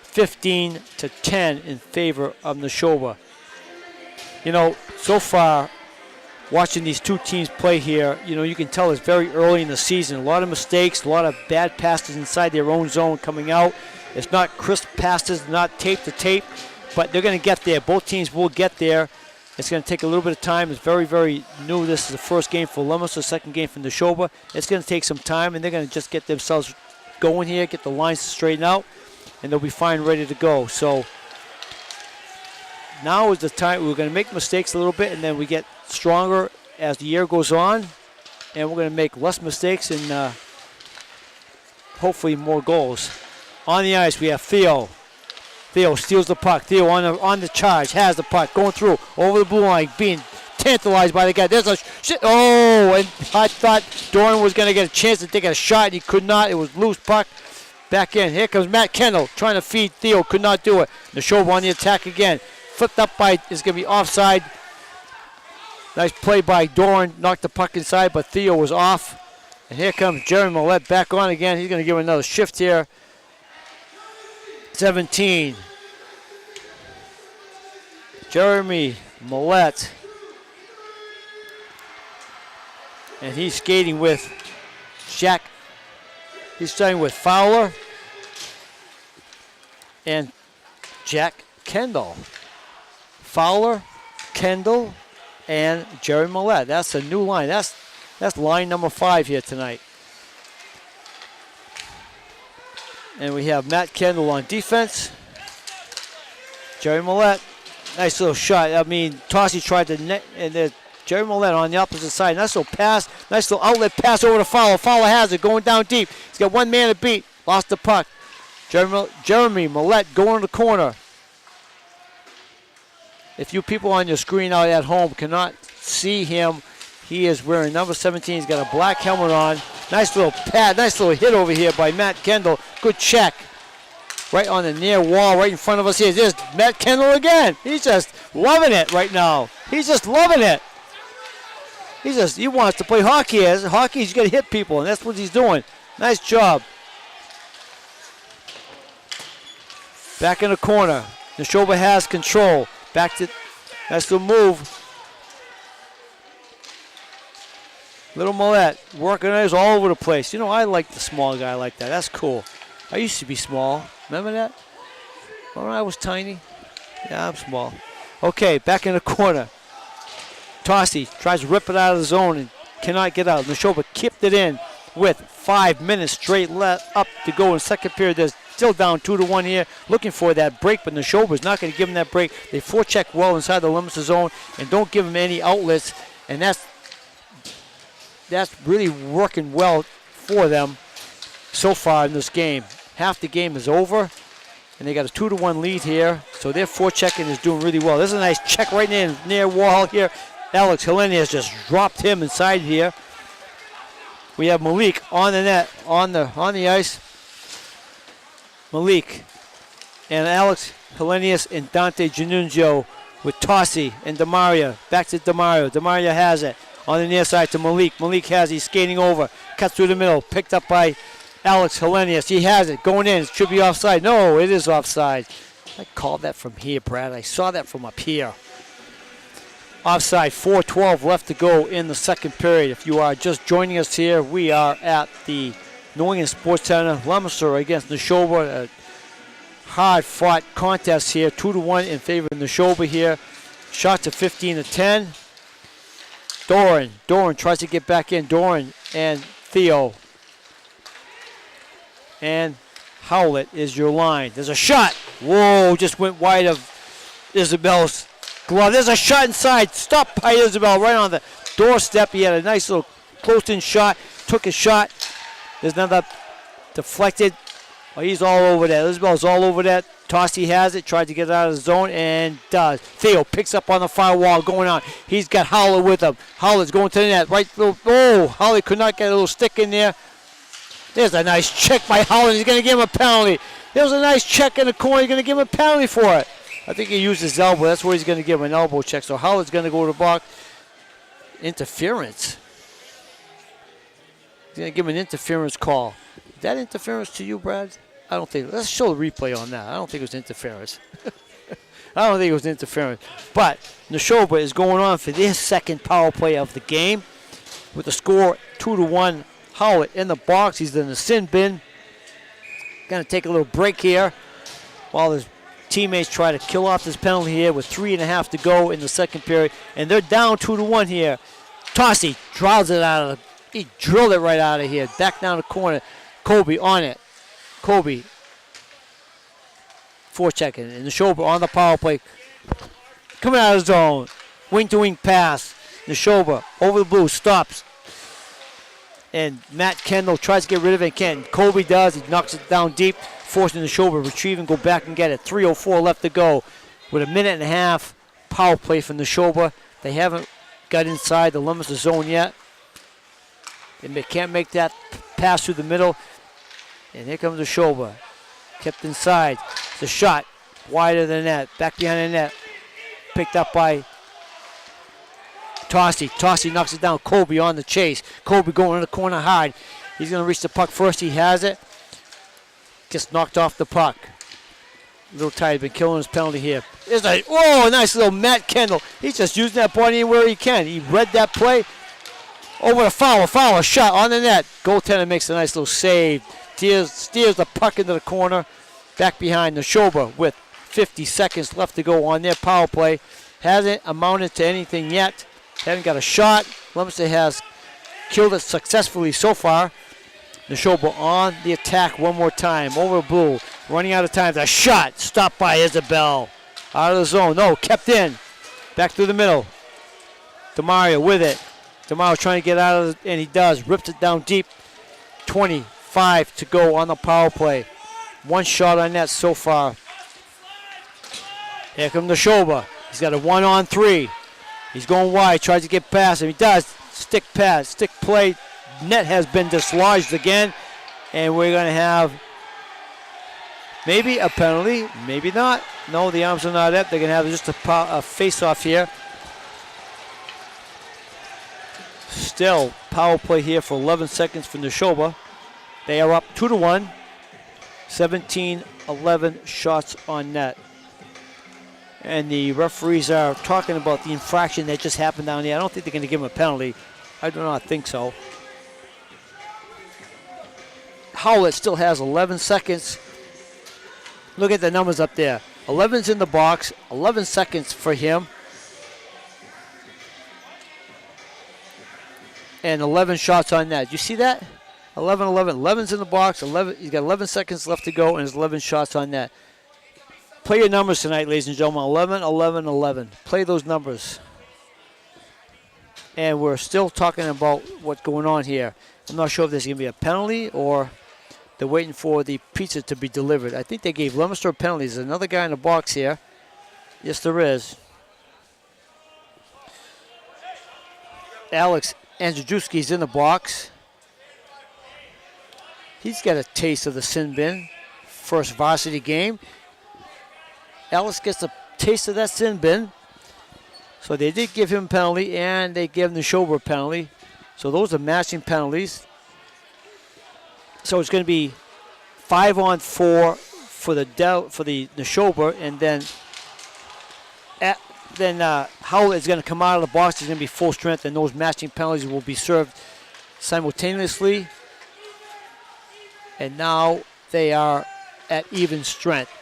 15-10 in favor of Nashoba. You know, so far, watching these two teams play here, you know, you can tell it's very early in the season. A lot of mistakes, a lot of bad passes inside their own zone coming out. It's not crisp passes, not tape to tape. But they're going to get there. Both teams will get there. It's going to take a little bit of time. It's very, very new. This is the first game for Leominster, second game for Nashoba. It's going to take some time, and they're going to just get themselves going here, get the lines straightened out, and they'll be fine, ready to go. So now is the time. We're going to make mistakes a little bit, and then we get stronger as the year goes on, and we're going to make less mistakes and hopefully more goals. On the ice, we have Theo. Theo steals the puck. Theo on the charge. Has the puck. Going through. Over the blue line. Being tantalized by the guy. There's a shit. Oh, and I thought Doran was going to get a chance to take a shot. He could not. It was loose puck. Back in. Here comes Matt Kendall trying to feed Theo. Could not do it. Nashoba on the attack again. Flipped up by, is going to be offside. Nice play by Doran. Knocked the puck inside, but Theo was off. And here comes Jeremy Millette back on again. He's going to give another shift here. 17. Jeremy Millette. And he's skating with Jack. He's starting with Fowler and Jack Kendall. Fowler, Kendall, and Jeremy Millette. That's a new line. That's line number 5 here tonight. And we have Matt Kendall on defense. Jerry Millette, nice little shot. I mean, Tossi tried to net, and there's Jerry Millette on the opposite side. Nice little pass, nice little outlet pass over to Fowler. Fowler has it, going down deep. He's got one man to beat. Lost the puck. Jeremy Millette going to the corner. If you people on your screen out at home cannot see him, he is wearing number 17. He's got a black helmet on. Nice little pad, nice little hit over here by Matt Kendall. Good check. Right on the near wall, right in front of us here. There's Matt Kendall again. He's just loving it right now. He's just loving it. He wants to play hockey. As hockey, he's got to hit people, and that's what he's doing. Nice job. Back in the corner. Nashoba has control. Back to, nice little move. Little Millette working on all over the place. You know, I like the small guy like that. That's cool. I used to be small. Remember that? When I was tiny? Yeah, I'm small. Okay, back in the corner. Tossi tries to rip it out of the zone and cannot get out. Nashoba kept it in with 5 minutes straight left up to go in second period. They're still down 2-1 here, looking for that break, but Nashoba's not going to give them that break. They forecheck well inside the limits of zone and don't give them any outlets, and that's really working well for them so far in this game. Half the game is over, and they got a 2-1 lead here, so their forechecking is doing really well. There's a nice check right near Warhol here. Alex Helene has just dropped him inside here. We have Malik on the net, on the ice. Malik and Alex Helenius and Dante Janunzio with Tossi and Demaria. Back to Demario. Demaria has it on the near side to Malik. Malik has it. He's skating over. Cuts through the middle. Picked up by Alex Helenius. He has it. Going in. It should be offside. No, it is offside. I called that from here, Brad. I saw that from up here. Offside, 4:12 left to go in the second period. If you are just joining us here, we are at the New England Sports Center. Leominster against Nashoba. A hard-fought contest here. 2-1 in favor of Nashoba here. Shots of 15-10. Doran tries to get back in. Doran and Theo. And Howlett is your line. There's a shot. Whoa, just went wide of Isabel's glove. There's a shot inside. Stopped by Isabel right on the doorstep. He had a nice little close-in shot. Took a shot. There's another deflected. Oh, he's all over that. Isabel's all over that. Tossi has it. Tried to get it out of the zone and does. Theo picks up on the far wall going on. He's got Howlett with him. Howlett's going to the net. Right. Oh, Howlett could not get a little stick in there. There's a nice check by Howlett. He's going to give him a penalty. There's a nice check in the corner. He's going to give him a penalty for it. I think he used his elbow. That's where he's going to give him an elbow check. So Howlett's going to go to the box. Interference. He's going to give him an interference call. Is that interference to you, Brad? I don't think. Let's show the replay on that. I don't think it was interference. I don't think it was interference. But Nashoba is going on for their second power play of the game with the score 2-1. Howlett in the box. He's in the sin bin. Going to take a little break here while his teammates try to kill off this penalty here with 3.5 to go in the second period. And they're down 2-1 here. Tossi draws it out of he drilled it right out of here. Back down the corner. Kobe on it. Kobe forechecking. And Nashoba on the power play. Coming out of the zone. Wing-to-wing pass. Nashoba over the blue. Stops. And Matt Kendall tries to get rid of it. Can't. Kobe does. He knocks it down deep. Forcing Nashoba to retrieve and go back and get it. 3:04 left to go. With a minute and a half power play from Nashoba. They haven't got inside the limits of zone yet. They can't make that pass through the middle. And here comes Nashoba. Kept inside. The shot wider than that. Back behind the net. Picked up by Tossi. Tossi knocks it down. Kobe on the chase. Kobe going in the corner hard. He's going to reach the puck first. He has it. Just knocked off the puck. A little tight. Been killing his penalty here. There's a nice little Matt Kendall. He's just using that body where he can. He read that play. Over the foul, shot on the net. Goaltender makes a nice little save. Steers the puck into the corner. Back behind Nashoba with 50 seconds left to go on their power play. Hasn't amounted to anything yet. Haven't got a shot. Leominster has killed it successfully so far. Nashoba on the attack one more time. Over blue. Running out of time. The shot stopped by Isabel. Out of the zone. No, kept in. Back through the middle. Demario with it. Demario trying to get out of it, and he does. Rips it down deep. 25 to go on the power play. One shot on net so far. Here comes Nashoba. He's got a 1-on-3. He's going wide. Tries to get past him. He does. Stick pass. Stick play. Net has been dislodged again. And we're going to have maybe a penalty. Maybe not. No, the arms are not up. They're going to have just a face-off here. Still power play here for 11 seconds for Nashoba. They are up 2-1. 17-11 shots on net. And the referees are talking about the infraction that just happened down there. I don't think they're going to give him a penalty. I do not think so. Howlett still has 11 seconds. Look at the numbers up there. 11's in the box, 11 seconds for him. And 11 shots on net. You see that? 11, 11. 11's in the box. 11. He's got 11 seconds left to go, and there's 11 shots on net. Play your numbers tonight, ladies and gentlemen. 11, 11, 11. Play those numbers. And we're still talking about what's going on here. I'm not sure if there's going to be a penalty or they're waiting for the pizza to be delivered. I think they gave Leominster a penalty. There's another guy in the box here. Yes, there is. Alex Andrzejewski's in the box. He's got a taste of the sin bin. First varsity game. Alex gets a taste of that sin bin. So they did give him a penalty, and they gave Nashoba a penalty. So those are matching penalties. So it's going to be 5-on-4 for the Nashoba, and then Howlett is going to come out of the box. He's going to be full strength, and those matching penalties will be served simultaneously. And now they are at even strength.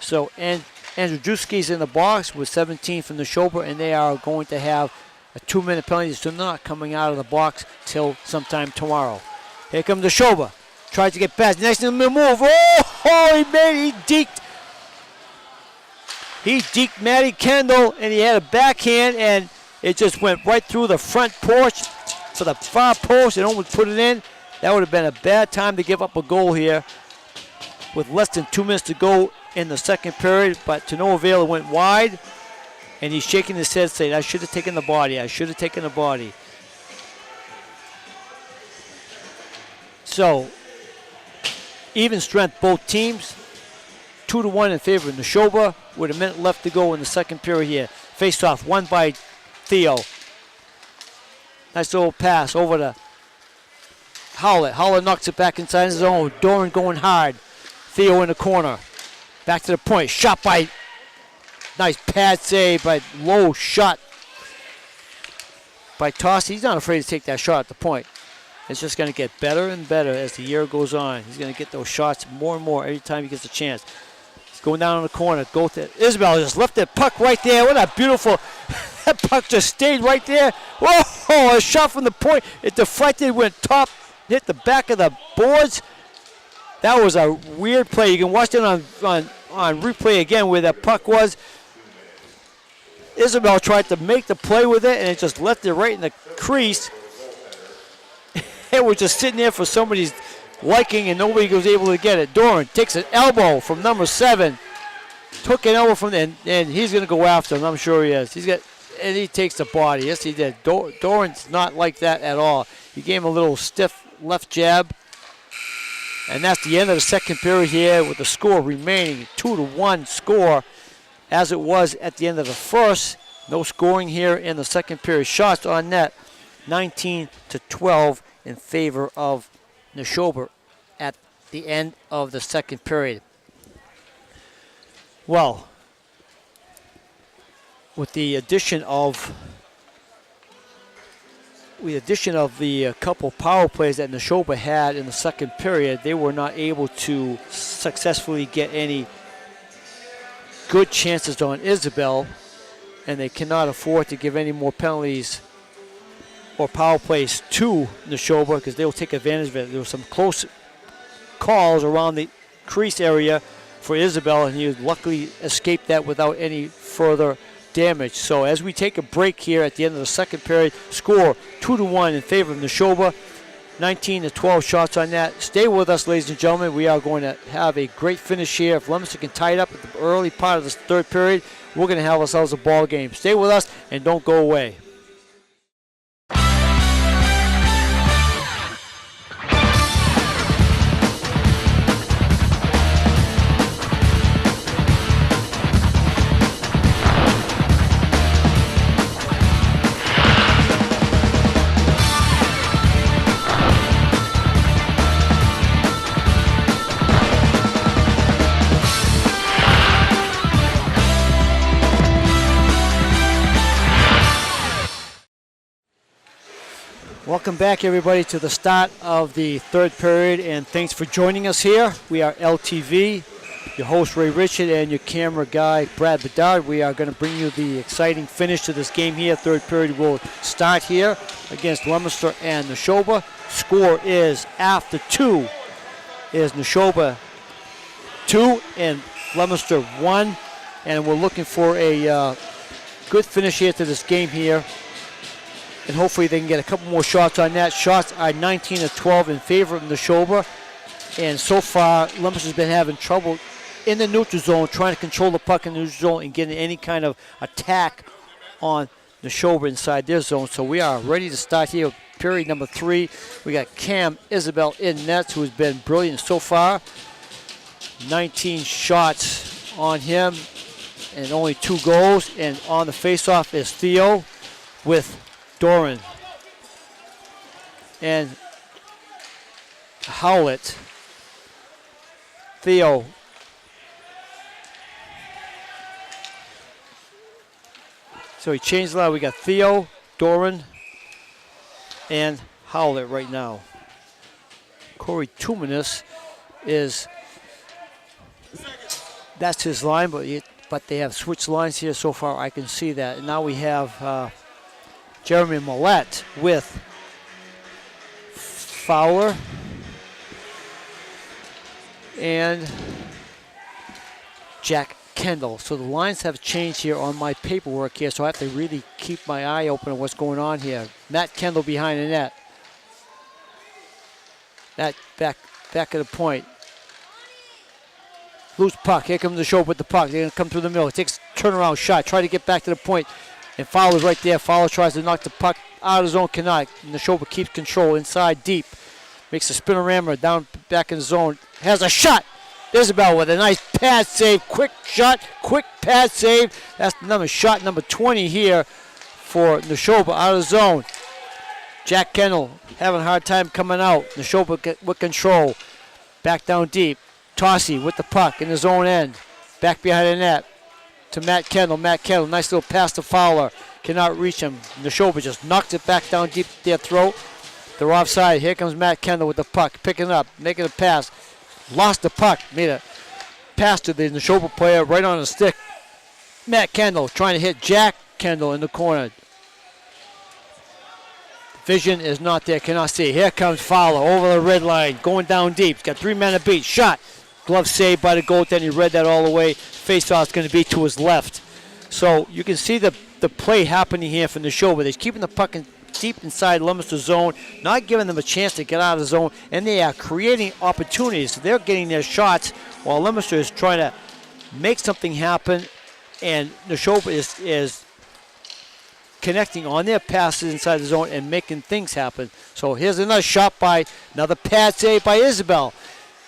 So Andrzejewski's in the box with 17 from the shoulder, and they are going to have a 2-minute penalty, so they're not coming out of the box till sometime tomorrow. Here comes the shoulder. Tries to get past. Next in the move. Oh, he deked. He deked Matty Kendall, and he had a backhand, and it just went right through the front porch to the far post and almost put it in. That would have been a bad time to give up a goal here with less than 2 minutes to go in the second period, but to no avail. It went wide, and he's shaking his head saying, I should have taken the body. I should have taken the body. So, even strength, both teams. 2-1 in favor of Nashoba with a minute left to go in the second period here. Face off, won by Theo. Nice little pass over to Howlett. Howlett knocks it back inside his zone. Doran going hard. Theo in the corner. Back to the point. Shot by, nice pad save, by low shot by Tossi. He's not afraid to take that shot at the point. It's just going to get better and better as the year goes on. He's going to get those shots more and more every time he gets a chance. He's going down in the corner. Go to Isabel. Just left that puck right there. What a beautiful, that puck just stayed right there. Whoa, a shot from the point. It deflected, went top, hit the back of the boards. That was a weird play. You can watch it on replay again where that puck was. Isabel tried to make the play with it, and it just left it right in the crease. It was just sitting there for somebody's liking, and nobody was able to get it. Doran takes an elbow from number 7. Took an elbow from there, and he's going to go after him. I'm sure he is. And he takes the body. Yes, he did. Doran's not like that at all. He gave him a little stiff left jab. And that's the end of the second period here with the score remaining 2-1 score as it was at the end of the first. No scoring here in the second period. Shots on net, 19-12 in favor of Nashoba at the end of the second period. Well, with the addition of the couple power plays that Nashoba had in the second period, they were not able to successfully get any good chances on Isabel, and they cannot afford to give any more penalties or power plays to Nashoba because they'll take advantage of it. There were some close calls around the crease area for Isabel, and he luckily escaped that without any further damage. So as we take a break here at the end of the second period, score 2-1 in favor of Nashoba, 19-12 shots on that. Stay with us, ladies and gentlemen. We are going to have a great finish here. If Leominster can tie it up at the early part of this third period, we're going to have ourselves a ball game. Stay with us and don't go away. Welcome back, everybody, to the start of the third period, and thanks for joining us here. We are LTV. your host Ray Richard and your camera guy Brad Bedard. We are going to bring you the exciting finish to this game here. Third period will start here against Leominster and Nashoba. Score is after 2 is Nashoba 2 and Leominster 1. And we're looking for a good finish here to this game here. And hopefully they can get a couple more shots on that. Shots are 19-12 in favor of Nashoba. And so far, Leominster's been having trouble in the neutral zone, trying to control the puck in the neutral zone and getting any kind of attack on Nashoba inside their zone. So we are ready to start here. Period number 3. We got Cam Isabel in nets, who has been brilliant so far. 19 shots on him and only 2 goals. And on the faceoff is Theo with Doran and Howlett. Theo so he changed a lot. We got Theo, Doran, and Howlett right now. Corey Tumanis is, that's his line, but they have switched lines here so far. I can see that. And now we have Jeremy Millette with Fowler and Jack Kendall. So the lines have changed here on my paperwork here, so I have to really keep my eye open on what's going on here. Matt Kendall behind the net. That back of the point. Loose puck. Here comes the show with the puck. They're going to come through the middle. Takes a turnaround shot. Try to get back to the point. And Fowler's right there. Fowler tries to knock the puck out of the zone. Cannot. And Nashoba keeps control inside deep. Makes a spinorama down back in the zone. Has a shot. Isabel with a nice pad save. Quick shot. Quick pad save. That's shot number 20 here for Nashoba out of the zone. Jack Kendall having a hard time coming out. Nashoba with control. Back down deep. Tossie with the puck in his own end. Back behind the net to Matt Kendall. Matt Kendall, nice little pass to Fowler. Cannot reach him. Nashoba just knocks it back down deep their throat. They're offside. Here comes Matt Kendall with the puck. Picking it up, making a pass. Lost the puck. Made a pass to the Nashoba player right on the stick. Matt Kendall trying to hit Jack Kendall in the corner. Vision is not there. Cannot see. Here comes Fowler over the red line. Going down deep. He's got 3 men to beat. Shot. Glove saved by the goaltender. He read that all the way. Face-off is going to be to his left. So you can see the play happening here from the show, where they're keeping the puck deep inside Leominster's zone, not giving them a chance to get out of the zone, and they are creating opportunities. They're getting their shots while Leominster is trying to make something happen, and Nashoba is connecting on their passes inside the zone and making things happen. So here's another shot by, another pad save by Isabel.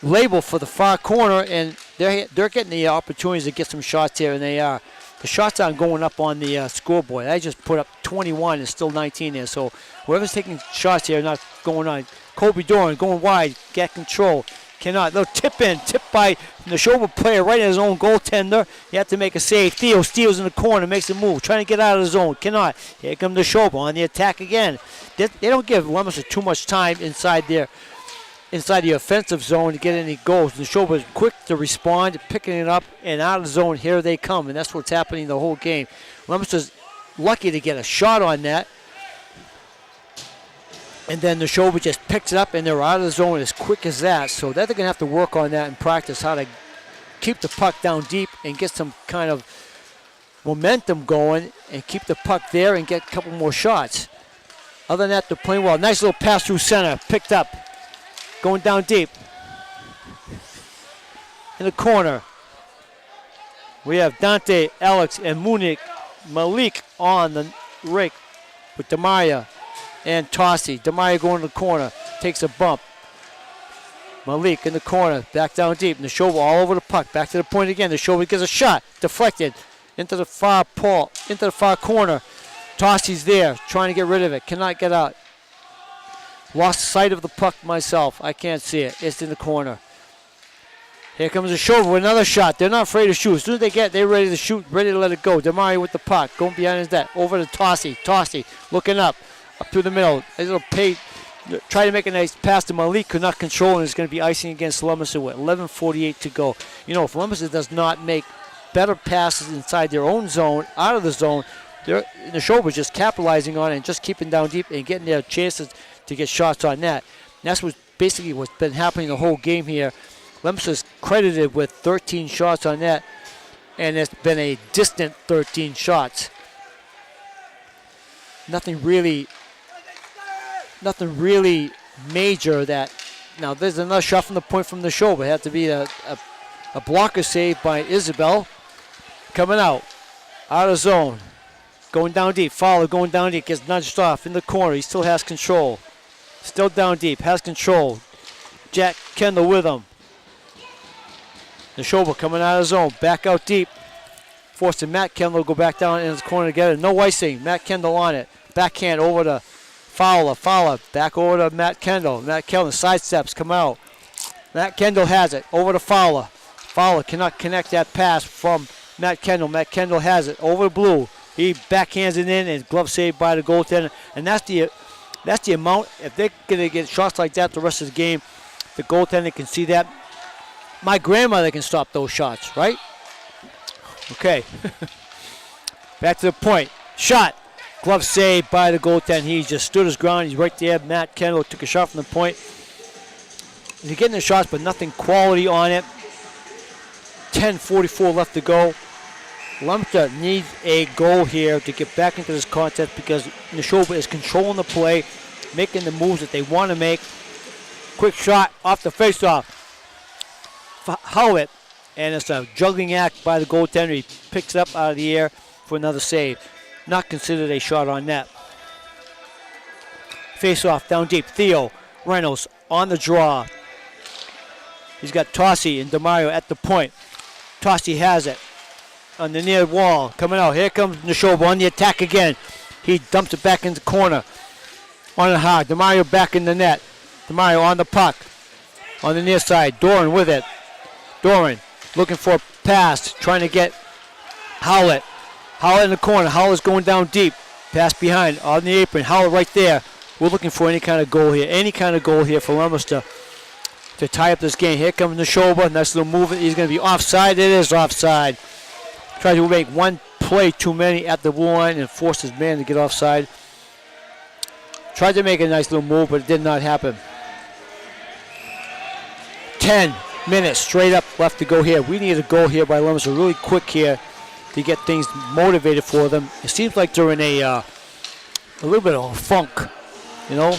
Label for the far corner, and they're getting the opportunities to get some shots here, and they are. The shots aren't going up on the scoreboard. I just put up 21 and still 19 there. So whoever's taking shots here not going on. Kobe Doran going wide, get control. Cannot. Little tip in, tip by the Nashoba player right at his own goaltender. You have to make a save. Theo steals in the corner, makes a move, trying to get out of the zone. Cannot. Here comes Nashoba on the attack again. They don't give Leominster too much time inside the offensive zone to get any goals. Nashoba is quick to respond, picking it up, and out of the zone, here they come. And that's what's happening the whole game. Leominster's lucky to get a shot on that. And then Nashoba just picks it up, and they're out of the zone as quick as that. So they're going to have to work on that in practice, how to keep the puck down deep and get some kind of momentum going and keep the puck there and get a couple more shots. Other than that, they're playing well. Nice little pass through center, picked up. Going down deep. In the corner, we have Dante, Alex, and Malik on the rake with Demaria and Tossie. Demaria going to the corner, takes a bump. Malik in the corner, back down deep. Nashoba all over the puck, back to the point again. Nashoba gets a shot, deflected into the far corner. Tossie's there, trying to get rid of it, cannot get out. Lost sight of the puck myself. I can't see it. It's in the corner. Here comes Nashoba with another shot. They're not afraid to shoot. As soon as they get it, they're ready to shoot, ready to let it go. Demaria with the puck, going behind his net. Over to Tossie. Tossie looking up through the middle. A little Try to make a nice pass to Malik, could not control, and it's going to be icing against Leominster with 11:48 to go. You know, if Leominster does not make better passes inside their own zone, out of the zone, Nashoba just capitalizing on it and just keeping down deep and getting their chances to get shots on net. And that's basically what's been happening the whole game here. Leominster's credited with 13 shots on net, and it's been a distant 13 shots. Nothing really major that. Now there's another shot from the point from Nashoba. It had to be a blocker save by Isabel. Coming out of zone. Going down deep. Fowler going down deep. Gets nudged off in the corner. He still has control. Still down deep. Has control. Jack Kendall with him. Nashoba coming out of zone. Back out deep. Forcing Matt Kendall to go back down in his corner together. No icing. Matt Kendall on it. Backhand over to Fowler. Fowler back over to Matt Kendall. Matt Kendall sidesteps. Come out. Matt Kendall has it. Over to Fowler. Fowler cannot connect that pass from Matt Kendall. Matt Kendall has it. Over to Blue. He backhands it in and glove saved by the goaltender. And that's the amount. If they're going to get shots like that the rest of the game, the goaltender can see that. My grandmother can stop those shots, right? Okay. Back to the point. Shot. Glove saved by the goaltender. He just stood his ground. He's right there. Matt Kendall took a shot from the point. He's getting the shots, but nothing quality on it. 10:44 left to go. Leominster needs a goal here to get back into this contest because Nashoba is controlling the play, making the moves that they want to make. Quick shot off the faceoff. Howitt, and it's a juggling act by the goaltender. He picks it up out of the air for another save. Not considered a shot on net. Face-off down deep. Theo Reynolds on the draw. He's got Tossi and DeMario at the point. Tossi has it on the near wall. Coming out. Here comes Nashoba on the attack again. He dumps it back in the corner. On the hard. DeMario back in the net. DeMario on the puck. On the near side. Doran with it. Doran looking for a pass. Trying to get Howlett. Howlett in the corner. Howlett's going down deep. Pass behind on the apron. Howlett right there. We're looking for any kind of goal here. Any kind of goal here for Leominster to tie up this game. Here comes Nashoba. Nice little movement. He's going to be offside. It is offside. Tried to make one play too many at the blue line and forced his man to get offside. Tried to make a nice little move, but it did not happen. 10 minutes straight up left to go here. We need a goal here by Leominster really quick here to get things motivated for them. It seems like they're in a little bit of a funk, you know.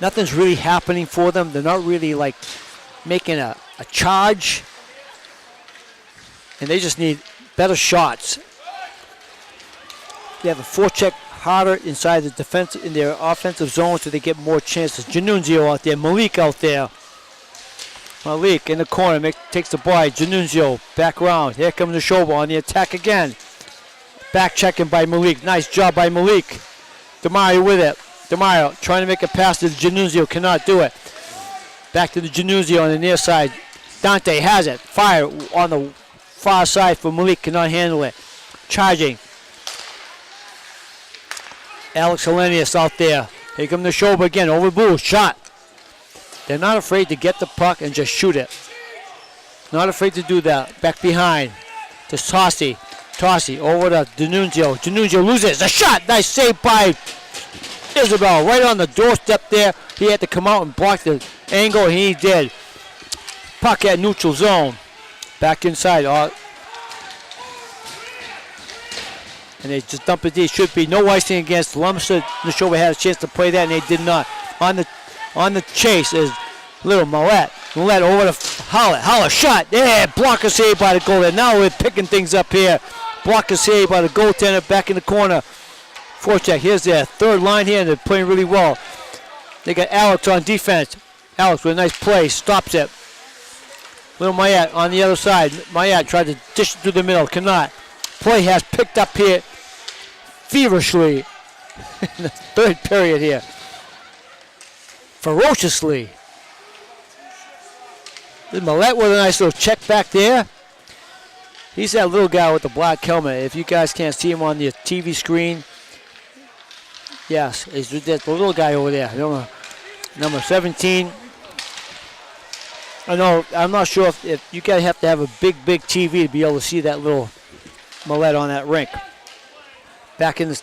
Nothing's really happening for them. They're not really like making a charge. And they just need better shots. They have a forecheck harder inside the defense in their offensive zone so they get more chances. Janunzio out there, Malik out there. Malik in the corner takes the ball. Janunzio back around. Here comes Nashoba on the attack again. Back checking by Malik. Nice job by Malik. DeMario with it. DeMario trying to make a pass to Janunzio. Cannot do it. Back to the Janunzio on the near side. Dante has it. Fire on the far side for Malik. Cannot handle it. Charging. Alex Hellenius out there. Here comes Nashoba again. Over blue. Shot. They're not afraid to get the puck and just shoot it. Not afraid to do that. Back behind to Tossi. Tossi over to D'Annunzio. D'Annunzio loses a shot. Nice save by Isabel. Right on the doorstep there. He had to come out and block the angle, and he did. Puck at neutral zone. Back inside. And they just dump it. There should be no icing against Leominster. Nashoba had a chance to play that, and they did not. On the chase is little Millette. Millette over to Holler. Holler shot. Yeah, blocker save by the goaltender. Now we're picking things up here. Blocker save by the goaltender back in the corner. Forecheck. Here's their third line here, and they're playing really well. They got Alex on defense. Alex with a nice play. Stops it. Little Mayette on the other side. Mayette tried to dish it through the middle. Cannot. Play has picked up here feverishly in the third period here. Ferociously. There's Millette with a nice little check back there. He's that little guy with the black helmet. If you guys can't see him on the TV screen, Yes, it's the little guy over there, number 17. I know, I'm not sure if you gotta have to have a big TV to be able to see that little mullet on that rink. Back in this,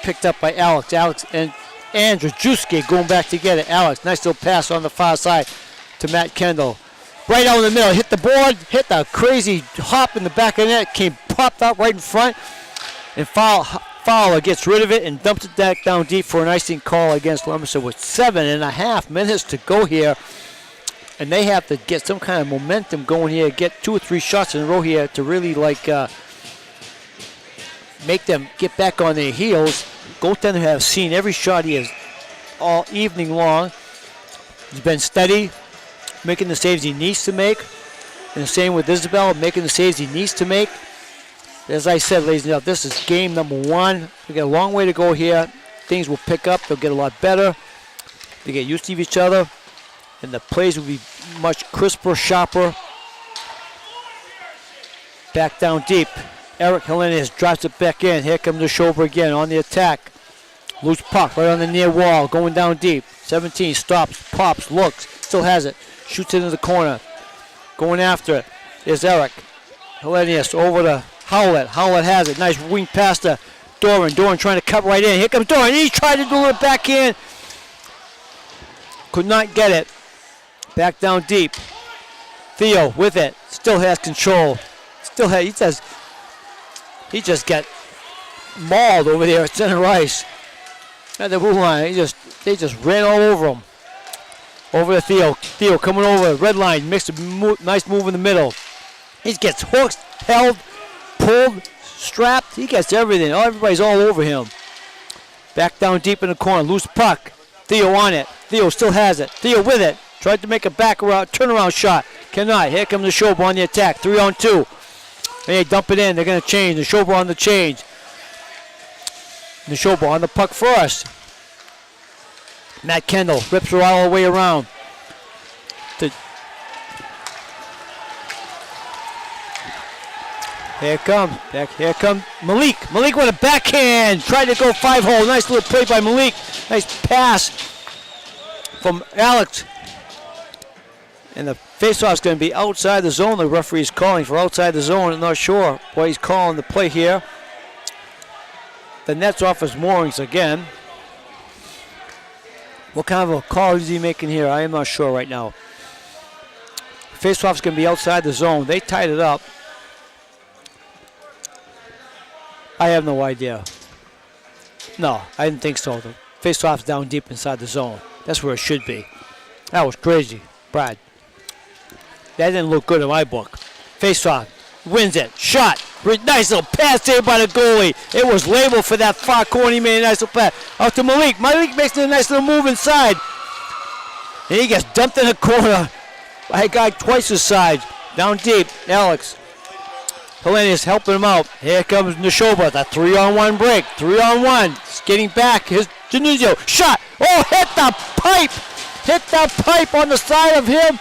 picked up by Alex. Alex and Andrzejewski going back together. Alex, nice little pass on the far side to Matt Kendall. Right out in the middle, hit the board, hit the crazy hop in the back of the net, popped out right in front, and Fowler gets rid of it and dumps it back down deep for an icing call against Leominster with 7.5 minutes to go here. And they have to get some kind of momentum going here, get 2 or 3 shots in a row here to really make them get back on their heels. Goaltender has seen every shot he has all evening long. He's been steady, making the saves he needs to make. And the same with Isabel, making the saves he needs to make. As I said, ladies and gentlemen, this is game number 1. We got a long way to go here. Things will pick up. They'll get a lot better. They get used to each other. And the plays will be much crisper, sharper. Back down deep. Eric Hellenius drops it back in. Here comes Nashoba again on the attack. Loose puck right on the near wall, going down deep. 17 stops, pops, looks, still has it. Shoots it into the corner. Going after it is Eric Hellenius over to Howlett. Howlett has it. Nice wing pass to Doran. Doran trying to cut right in. Here comes Doran. He tried to do it backhand. Could not get it. Back down deep. Theo with it. Still has control. Still has, he just got mauled over there at center ice. At the blue line. They just ran all over him. Over to Theo. Theo coming over. Red line. Makes a nice move in the middle. He gets hooked, held, pulled, strapped. He gets everything. Everybody's all over him. Back down deep in the corner. Loose puck. Theo on it. Theo still has it. Theo with it. Tried to make a turnaround shot. Cannot. Here comes Nashoba on the attack. 3-on-2. They dump it in. They're going to change. Nashoba on the change. Nashoba on the puck first. Matt Kendall rips her all the way around. Here comes Malik. Malik with a backhand. Tried to go 5-hole. Nice little play by Malik. Nice pass from Alex. And the faceoff's going to be outside the zone. The referee is calling for outside the zone. I'm not sure why he's calling the play here. The net's off his moorings again. What kind of a call is he making here? I am not sure right now. Faceoff's going to be outside the zone. They tied it up. I have no idea. No, I didn't think so. The faceoff's down deep inside the zone. That's where it should be. That was crazy, Brad. That didn't look good in my book. Face-off. Wins it. Shot. Nice little pass there by the goalie. It was labeled for that far corner. He made a nice little pass. Out to Malik. Malik makes a nice little move inside. And he gets dumped in the corner by a guy twice his size. Down deep. Alex Hellenius helping him out. Here comes Nashoba. The 3-on-1 break. 3-on-1. Getting back. Here's Januzio. Shot. Oh, hit the pipe. Hit that pipe on the side of him.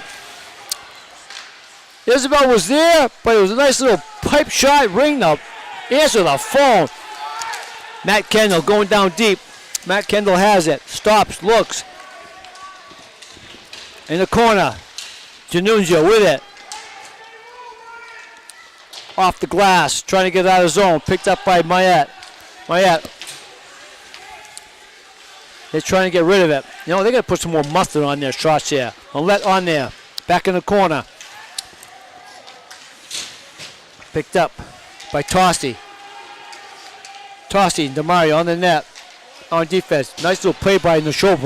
Isabel was there, but it was a nice little pipe shot. Ring the answer the phone. Matt Kendall going down deep. Matt Kendall has it. Stops, looks. In the corner. Januzio with it. Off the glass. Trying to get out of zone. Picked up by Mayette. They're trying to get rid of it. You know, they're going to put some more mustard on their shots here. Millette on there. Back in the corner. Picked up by Tosti. Demario on the net. On defense. Nice little play by Nashoba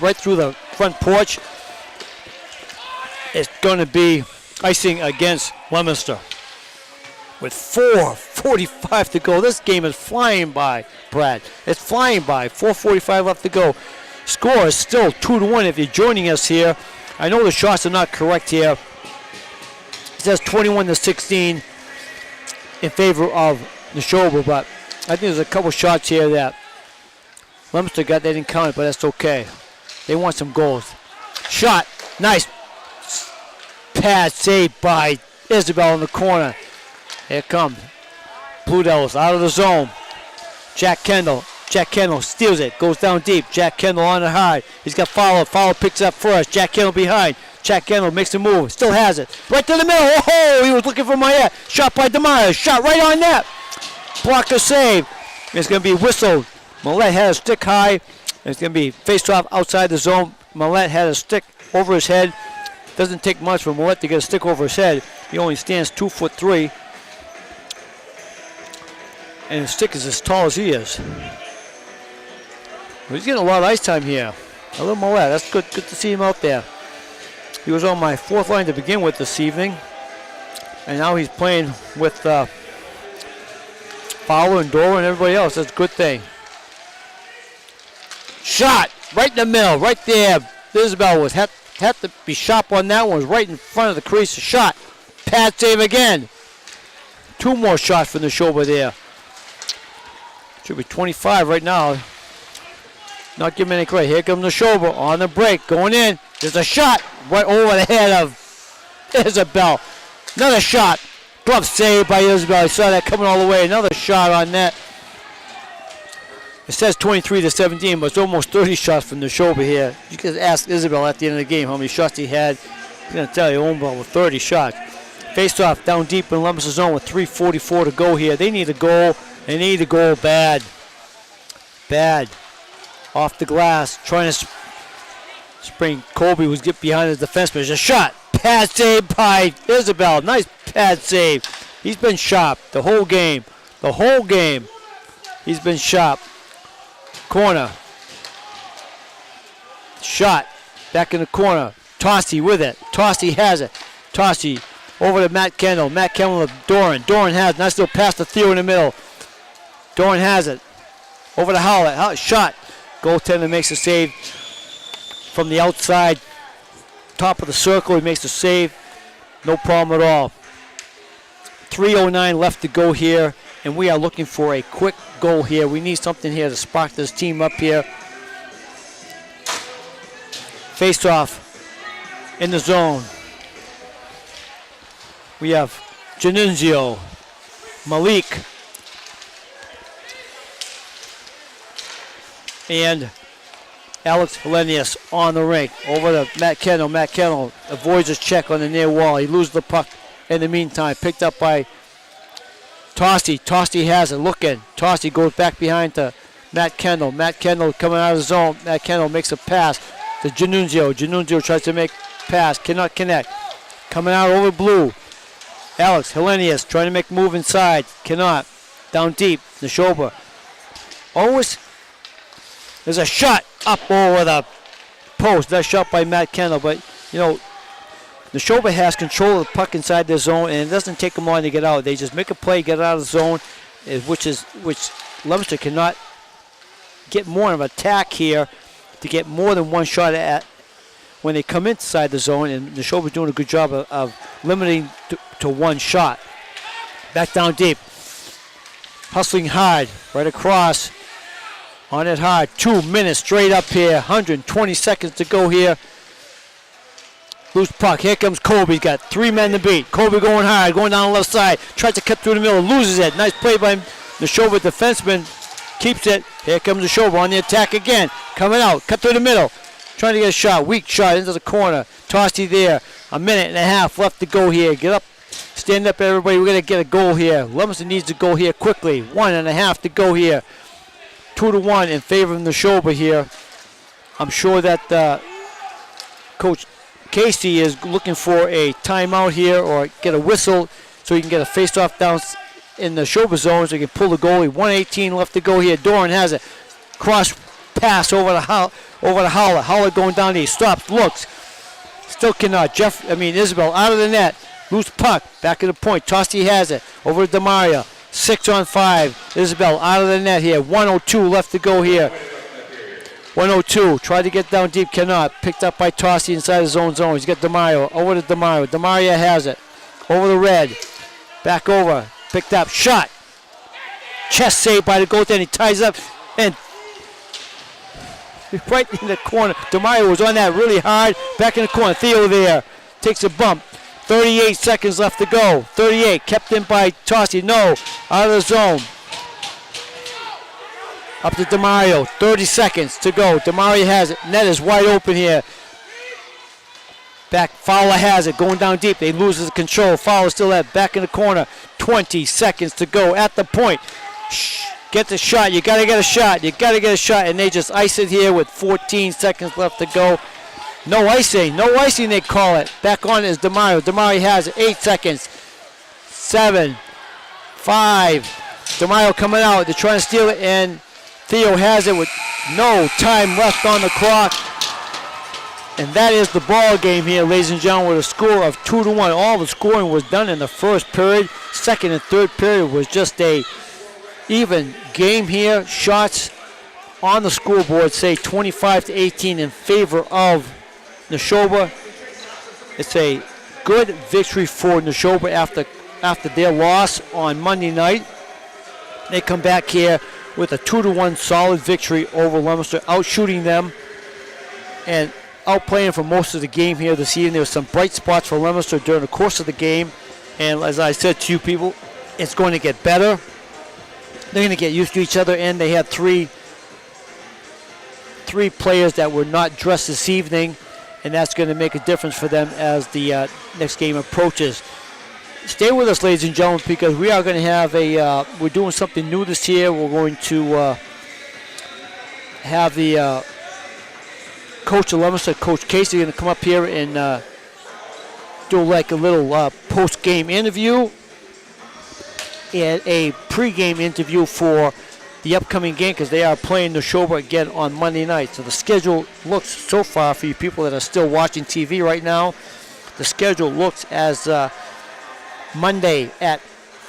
right through the front porch. It's going to be icing against Leominster. With 4:45 to go. This game is flying by, Brad. It's flying by. 4:45 left to go. Score is still 2-1 if you're joining us here. I know the shots are not correct here. It says 21-16 in favor of Nashoba, but I think there's a couple shots here that Leominster got. They didn't count it, but that's okay. They want some goals. Shot. Nice pass saved by Isabel in the corner. Here comes Blue Devils out of the zone. Jack Kendall Jack Kendall steals it, goes down deep. Jack Kendall on it hard. He's got Fowler. Fowler picks up first. Jack Kendall behind. Jack Kendall makes a move. Still has it. Right to the middle. Oh, he was looking for my head. Shot by DeMaio. Shot right on net. Blocker save. It's going to be whistled. Millette had a stick high. It's going to be faced off outside the zone. Millette had a stick over his head. Doesn't take much for Millette to get a stick over his head. He only stands 2'3". And his stick is as tall as he is. He's getting a lot of ice time here. A little Millette. That's good to see him out there. He was on my fourth line to begin with this evening. And now he's playing with Fowler and Dora and everybody else. That's a good thing. Shot right in the middle, right there. Isabel was had to be sharp on that one. Was right in front of the crease. A shot. Pad save again. 2 more shots from Nashoba there. Should be 25 right now. Not giving any credit. Here comes Nashoba on the break, going in. There's a shot right over the head of Isabel. Another shot. Glove save by Isabel. I saw that coming all the way. Another shot on net. It says 23-17, but it's almost 30 shots from Nashoba here. You can ask Isabel at the end of the game how many shots he had. He's going to tell you almost 30 shots. Faced off down deep in Lemus's zone with 3:44 to go here. They need a goal. They need a goal bad. Bad. Off the glass. Trying to spring. Colby was get behind his defenseman. There's a shot. Pad save by Isabel. Nice pad save. He's been sharp the whole game. The whole game. He's been sharp. Corner. Shot. Back in the corner. Tossi with it. Tossi has it. Tossi over to Matt Kendall. Matt Kendall with Doran. Doran has it. Nice little pass to Theo in the middle. Doran has it. Over to Howlett. Howlett shot. Goaltender makes a save from the outside. Top of the circle. He makes the save. No problem at all. 3:09 left to go here. And we are looking for a quick goal here. We need something here to spark this team up here. Faced off in the zone. We have Janunzio, Malik, and Alex Helenius on the rink. Over to Matt Kendall. Matt Kendall avoids his check on the near wall. He loses the puck in the meantime. Picked up by Tossi. Tossi has it. Looking. Tossi goes back behind to Matt Kendall. Matt Kendall coming out of the zone. Matt Kendall makes a pass to Janunzio. Janunzio tries to make pass. Cannot connect. Coming out over blue. Alex Helenius trying to make move inside. Cannot. Down deep. Nashoba. Always. There's a shot up over the post. That shot by Matt Kendall. But, you know, Nashoba has control of the puck inside their zone, and it doesn't take them long to get out. They just make a play, get out of the zone, which Leominster cannot get more of an attack here to get more than one shot at when they come inside the zone, and Nashoba's doing a good job of limiting to one shot. Back down deep. Hustling hard, right across. On it hard. 2 minutes straight up here. 120 seconds to go here. Loose puck. Here comes Colby. He's got 3 men to beat. Colby going hard, going down the left side. Tries to cut through the middle. Loses it. Nice play by Nashoba defenseman. Keeps it. Here comes Nashoba on the attack again. Coming out. Cut through the middle. Trying to get a shot. Weak shot into the corner. Tossi there. 1.5 minutes left to go here. Get up. Stand up, everybody. We're going to get a goal here. Leominster needs to go here quickly. 1.5 to go here. 2-1 in favor of Nashoba here. I'm sure that Coach Casey is looking for a timeout here or get a whistle so he can get a face-off down in the Nashoba zone so he can pull the goalie. 1:18 left to go here. Doran has it. Cross pass over to Howlett. Howlett going down there. He stops, looks. Still cannot. Isabel out of the net. Loose puck. Back at the point. Tossi has it. Over to DeMaria. 6-on-5. Isabel out of the net here. 1:02 left to go here. 1:02. Tried to get down deep. Cannot. Picked up by Tossi inside his own zone. He's got DeMario. Over to DeMario. DeMario has it. Over the red. Back over. Picked up. Shot. Chest save by the goaltender. He ties up. And right in the corner. DeMario was on that really hard. Back in the corner. Theo there. Takes a bump. 38 seconds left to go. 38. Kept in by Tossi. No. Out of the zone. Up to DeMario, 30 seconds to go. DeMario has it. Net is wide open here. Back, Fowler has it, going down deep. They lose his control. Fowler still at back in the corner. 20 seconds to go at the point. Get the shot. You got to get a shot. You got to get a shot. And they just ice it here with 14 seconds left to go. No icing. No icing, they call it. Back on is DeMario. DeMario has it. 8 seconds. 7, 5. DeMario coming out. They're trying to steal it. And Theo has it with no time left on the clock. And that is the ball game here, ladies and gentlemen, with a score of 2-1. All the scoring was done in the first period. Second and third period was just a even game here. Shots on the scoreboard say 25-18 in favor of Nashoba. It's a good victory for Nashoba after their loss on Monday night. They come back here with a 2-1 solid victory over Leominster, outshooting them and outplaying for most of the game here this evening. There were some bright spots for Leominster during the course of the game, and as I said to you people, it's going to get better. They're going to get used to each other, and they had three players that were not dressed this evening, and that's going to make a difference for them as the next game approaches. Stay with us, ladies and gentlemen, because we are going to have we're doing something new this year. We're going to have the coach of Leominster, Coach Casey, going to come up here and do like a little post-game interview and a pre-game interview for the upcoming game, because they are playing Nashoba again on Monday night. So the schedule looks, so far for you people that are still watching TV right now, the schedule looks as Monday at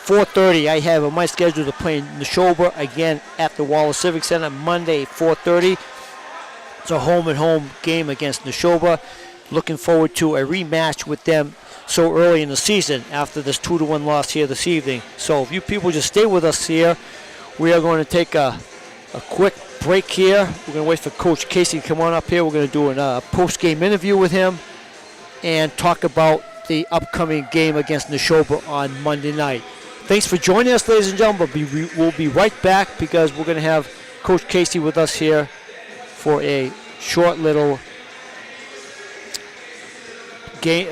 4:30. I have on my schedule to play Nashoba again at the Wallace Civic Center Monday 4:30. It's a home-and-home game against Nashoba. Looking forward to a rematch with them so early in the season after this 2-1 loss here this evening. So if you people just stay with us here, we are going to take a quick break here. We're going to wait for Coach Casey to come on up here. We're going to do a post-game interview with him and talk about the upcoming game against Nashoba on Monday night. Thanks for joining us, ladies and gentlemen. We'll be right back because we're going to have Coach Casey with us here for a short little game,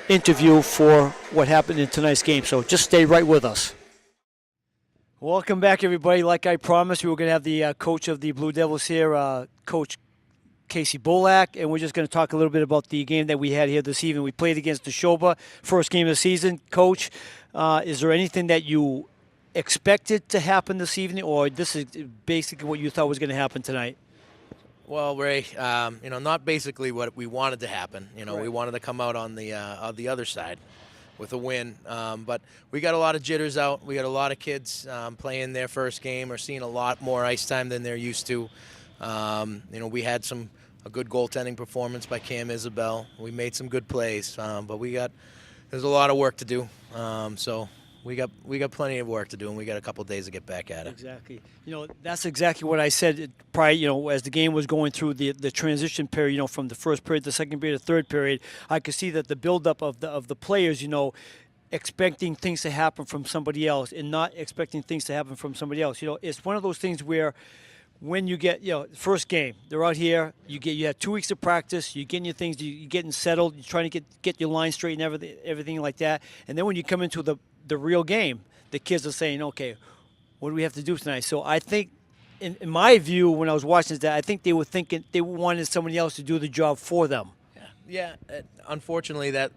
interview for what happened in tonight's game. So just stay right with us. Welcome back, everybody. Like I promised, we were going to have the coach of the Blue Devils here, Coach Casey Bolak, and we're just going to talk a little bit about the game that we had here this evening. We played against Nashoba, first game of the season. Coach, is there anything that you expected to happen this evening, or this is basically what you thought was going to happen tonight? Well, Ray, not basically what we wanted to happen. Right. We wanted to come out on the other side with a win. But we got a lot of jitters out. We got a lot of kids playing their first game or seeing a lot more ice time than they're used to. We had a good goaltending performance by Cam Isabel. We made some good plays, but there's a lot of work to do. So we got plenty of work to do, and we got a couple days to get back at it. Exactly. That's exactly what I said prior. As the game was going through the transition period, from the first period, the second period, the third period, I could see that the buildup of the players, expecting things to happen from somebody else and not expecting things to happen from somebody else. It's one of those things where when you get, first game, they're out here, you have 2 weeks of practice, you're getting your things, you're getting settled, you're trying to get your line straight and everything like that. And then when you come into the real game, the kids are saying, okay, what do we have to do tonight? So I think, in my view, when I was watching that, I think they were thinking they wanted somebody else to do the job for them. Yeah. Unfortunately, that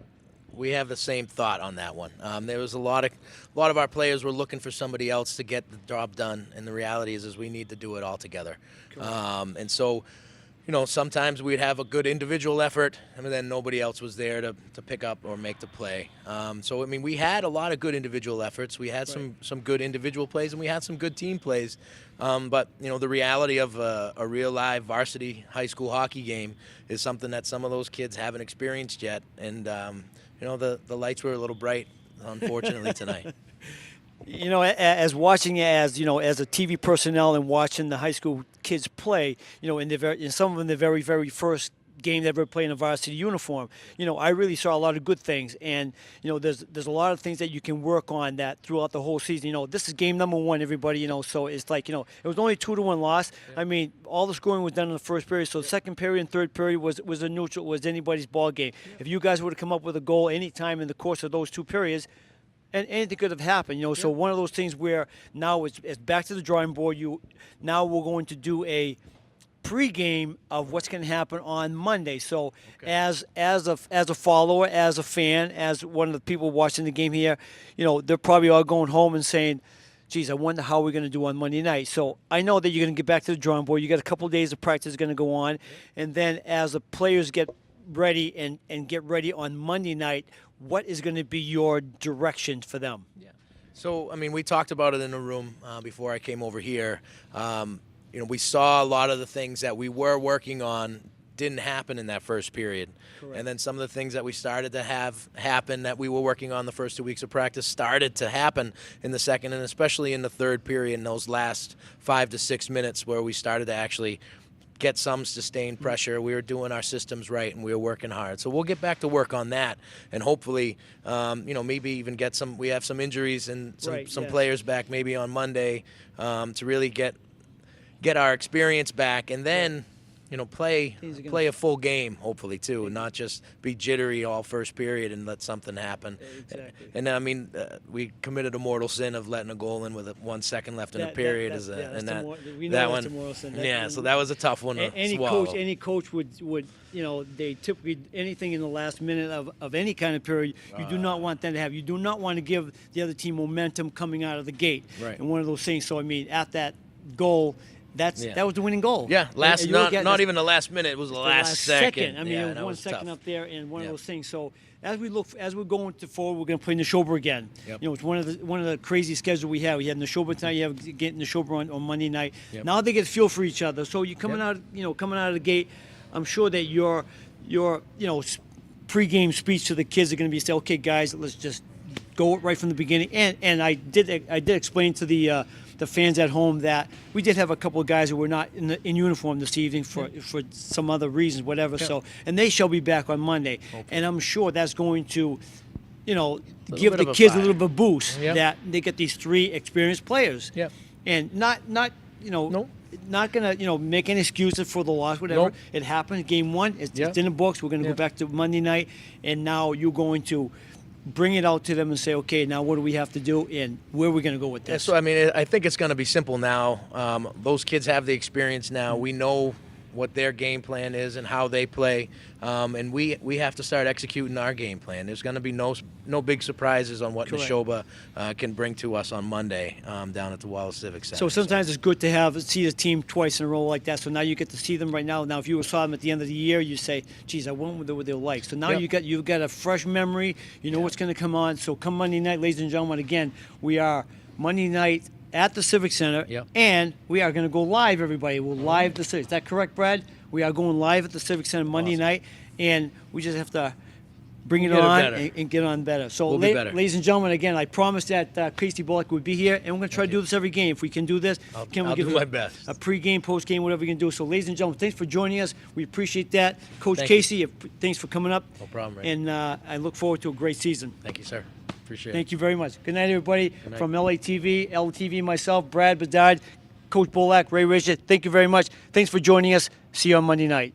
we have the same thought on that one. There was a lot of our players were looking for somebody else to get the job done, and the reality is we need to do it all together. And so, sometimes we'd have a good individual effort, and then nobody else was there to pick up or make the play. So, we had a lot of good individual efforts. We had some good individual plays, and we had some good team plays. But, the reality of a real live varsity high school hockey game is something that some of those kids haven't experienced yet. And, the lights were a little bright, unfortunately, tonight. As watching as a TV personnel and watching the high school kids play, in some of them the very, very first game that ever played in a varsity uniform. I really saw a lot of good things, and there's a lot of things that you can work on that throughout the whole season. This is game number one, everybody. So it's like it was only 2-1 loss. Yeah. I mean, all the scoring was done in the first period, so the second period and third period was a neutral, was anybody's ball game. Yeah. If you guys would have come up with a goal any time in the course of those 2 periods, and anything could have happened. So one of those things where now it's back to the drawing board. Now we're going to do a pregame of what's going to happen on Monday. So as a follower, as a fan, as one of the people watching the game here, they're probably all going home and saying, geez, I wonder how we're going to do on Monday night. So I know that you're going to get back to the drawing board. You got a couple of days of practice going to go on. And then as the players get ready and get ready on Monday night, what is going to be your direction for them? Yeah. So, I mean, we talked about it in the room before I came over here. We saw a lot of the things that we were working on didn't happen in that first period. Correct. And then some of the things that we started to have happen that we were working on the first 2 weeks of practice started to happen in the second, and especially in the third period, in those last 5 to 6 minutes where we started to actually get some sustained pressure. We were doing our systems right, and we were working hard. So we'll get back to work on that, and hopefully, maybe even get some. We have some injuries and some players back maybe on Monday to really get our experience back, and then play a full game, hopefully, too, and not just be jittery all first period and let something happen. Exactly. And I mean, we committed a mortal sin of letting a goal in with 1 second left in the period. So that was a tough one to swallow. Any coach would they typically, anything in the last minute of any kind of period, you do not want that to happen. You do not want to give the other team momentum coming out of the gate. Right. And one of those things. So I mean, at that goal, that was the winning goal. Yeah, not even the last minute. It was the last second. I mean, it was 1 second up there, and one of those things. So as we're going forward, we're going to play Nashoba again. Yep. It's one of the crazy schedules we have. We had Nashoba tonight. You have getting Nashoba on Monday night. Yep. Now they get a feel for each other. So you coming out of the gate, I'm sure that your pregame speech to the kids are going to be say, okay, guys, let's just go right from the beginning. And I did explain to the fans at home that we did have a couple of guys who were not in uniform this evening for some other reasons, whatever. Yeah. So, and they shall be back on Monday. Okay. And I'm sure that's going to, give the kids a little bit of a boost that they get these 3 experienced players. Yeah. And not going to make any excuses for the loss, whatever. Nope. It happened. Game 1, it's in the books. We're going to go back to Monday night, and now you're going to bring it out to them and say, okay, now what do we have to do, and where are we going to go with this? Yeah, so, I mean, I think it's going to be simple now. Those kids have the experience now. We know what their game plan is and how they play, and we have to start executing our game plan. There's going to be no big surprises on what Nashoba can bring to us on Monday down at the Wallace Civic Center. So sometimes it's good to see the team twice in a row like that. So now you get to see them right now. Now, if you saw them at the end of the year, you say, "Geez, I wonder what they're like." So now you've got a fresh memory. You know what's going to come on. So come Monday night, ladies and gentlemen. Again, we are Monday night at the Civic Center, and we are going to go live, everybody. We'll live the Civic. Is that correct, Brad? We are going live at the Civic Center Monday night, and we just have to bring it on and get on better. So, we'll be better. Ladies and gentlemen, again, I promised that Casey Bullock would be here, and we're going to try to do this every game. If we can do this, I'll do my best. A pre-game, post-game, whatever we can do. So, ladies and gentlemen, thanks for joining us. We appreciate that. Coach Casey, thanks for coming up. No problem, Ray. And I look forward to a great season. Thank you, sir. Appreciate it. Thank you very much. Good night, everybody. Good night. From LTV, myself, Brad Bedard, Coach Bullock, Ray Richard, thank you very much. Thanks for joining us. See you on Monday night.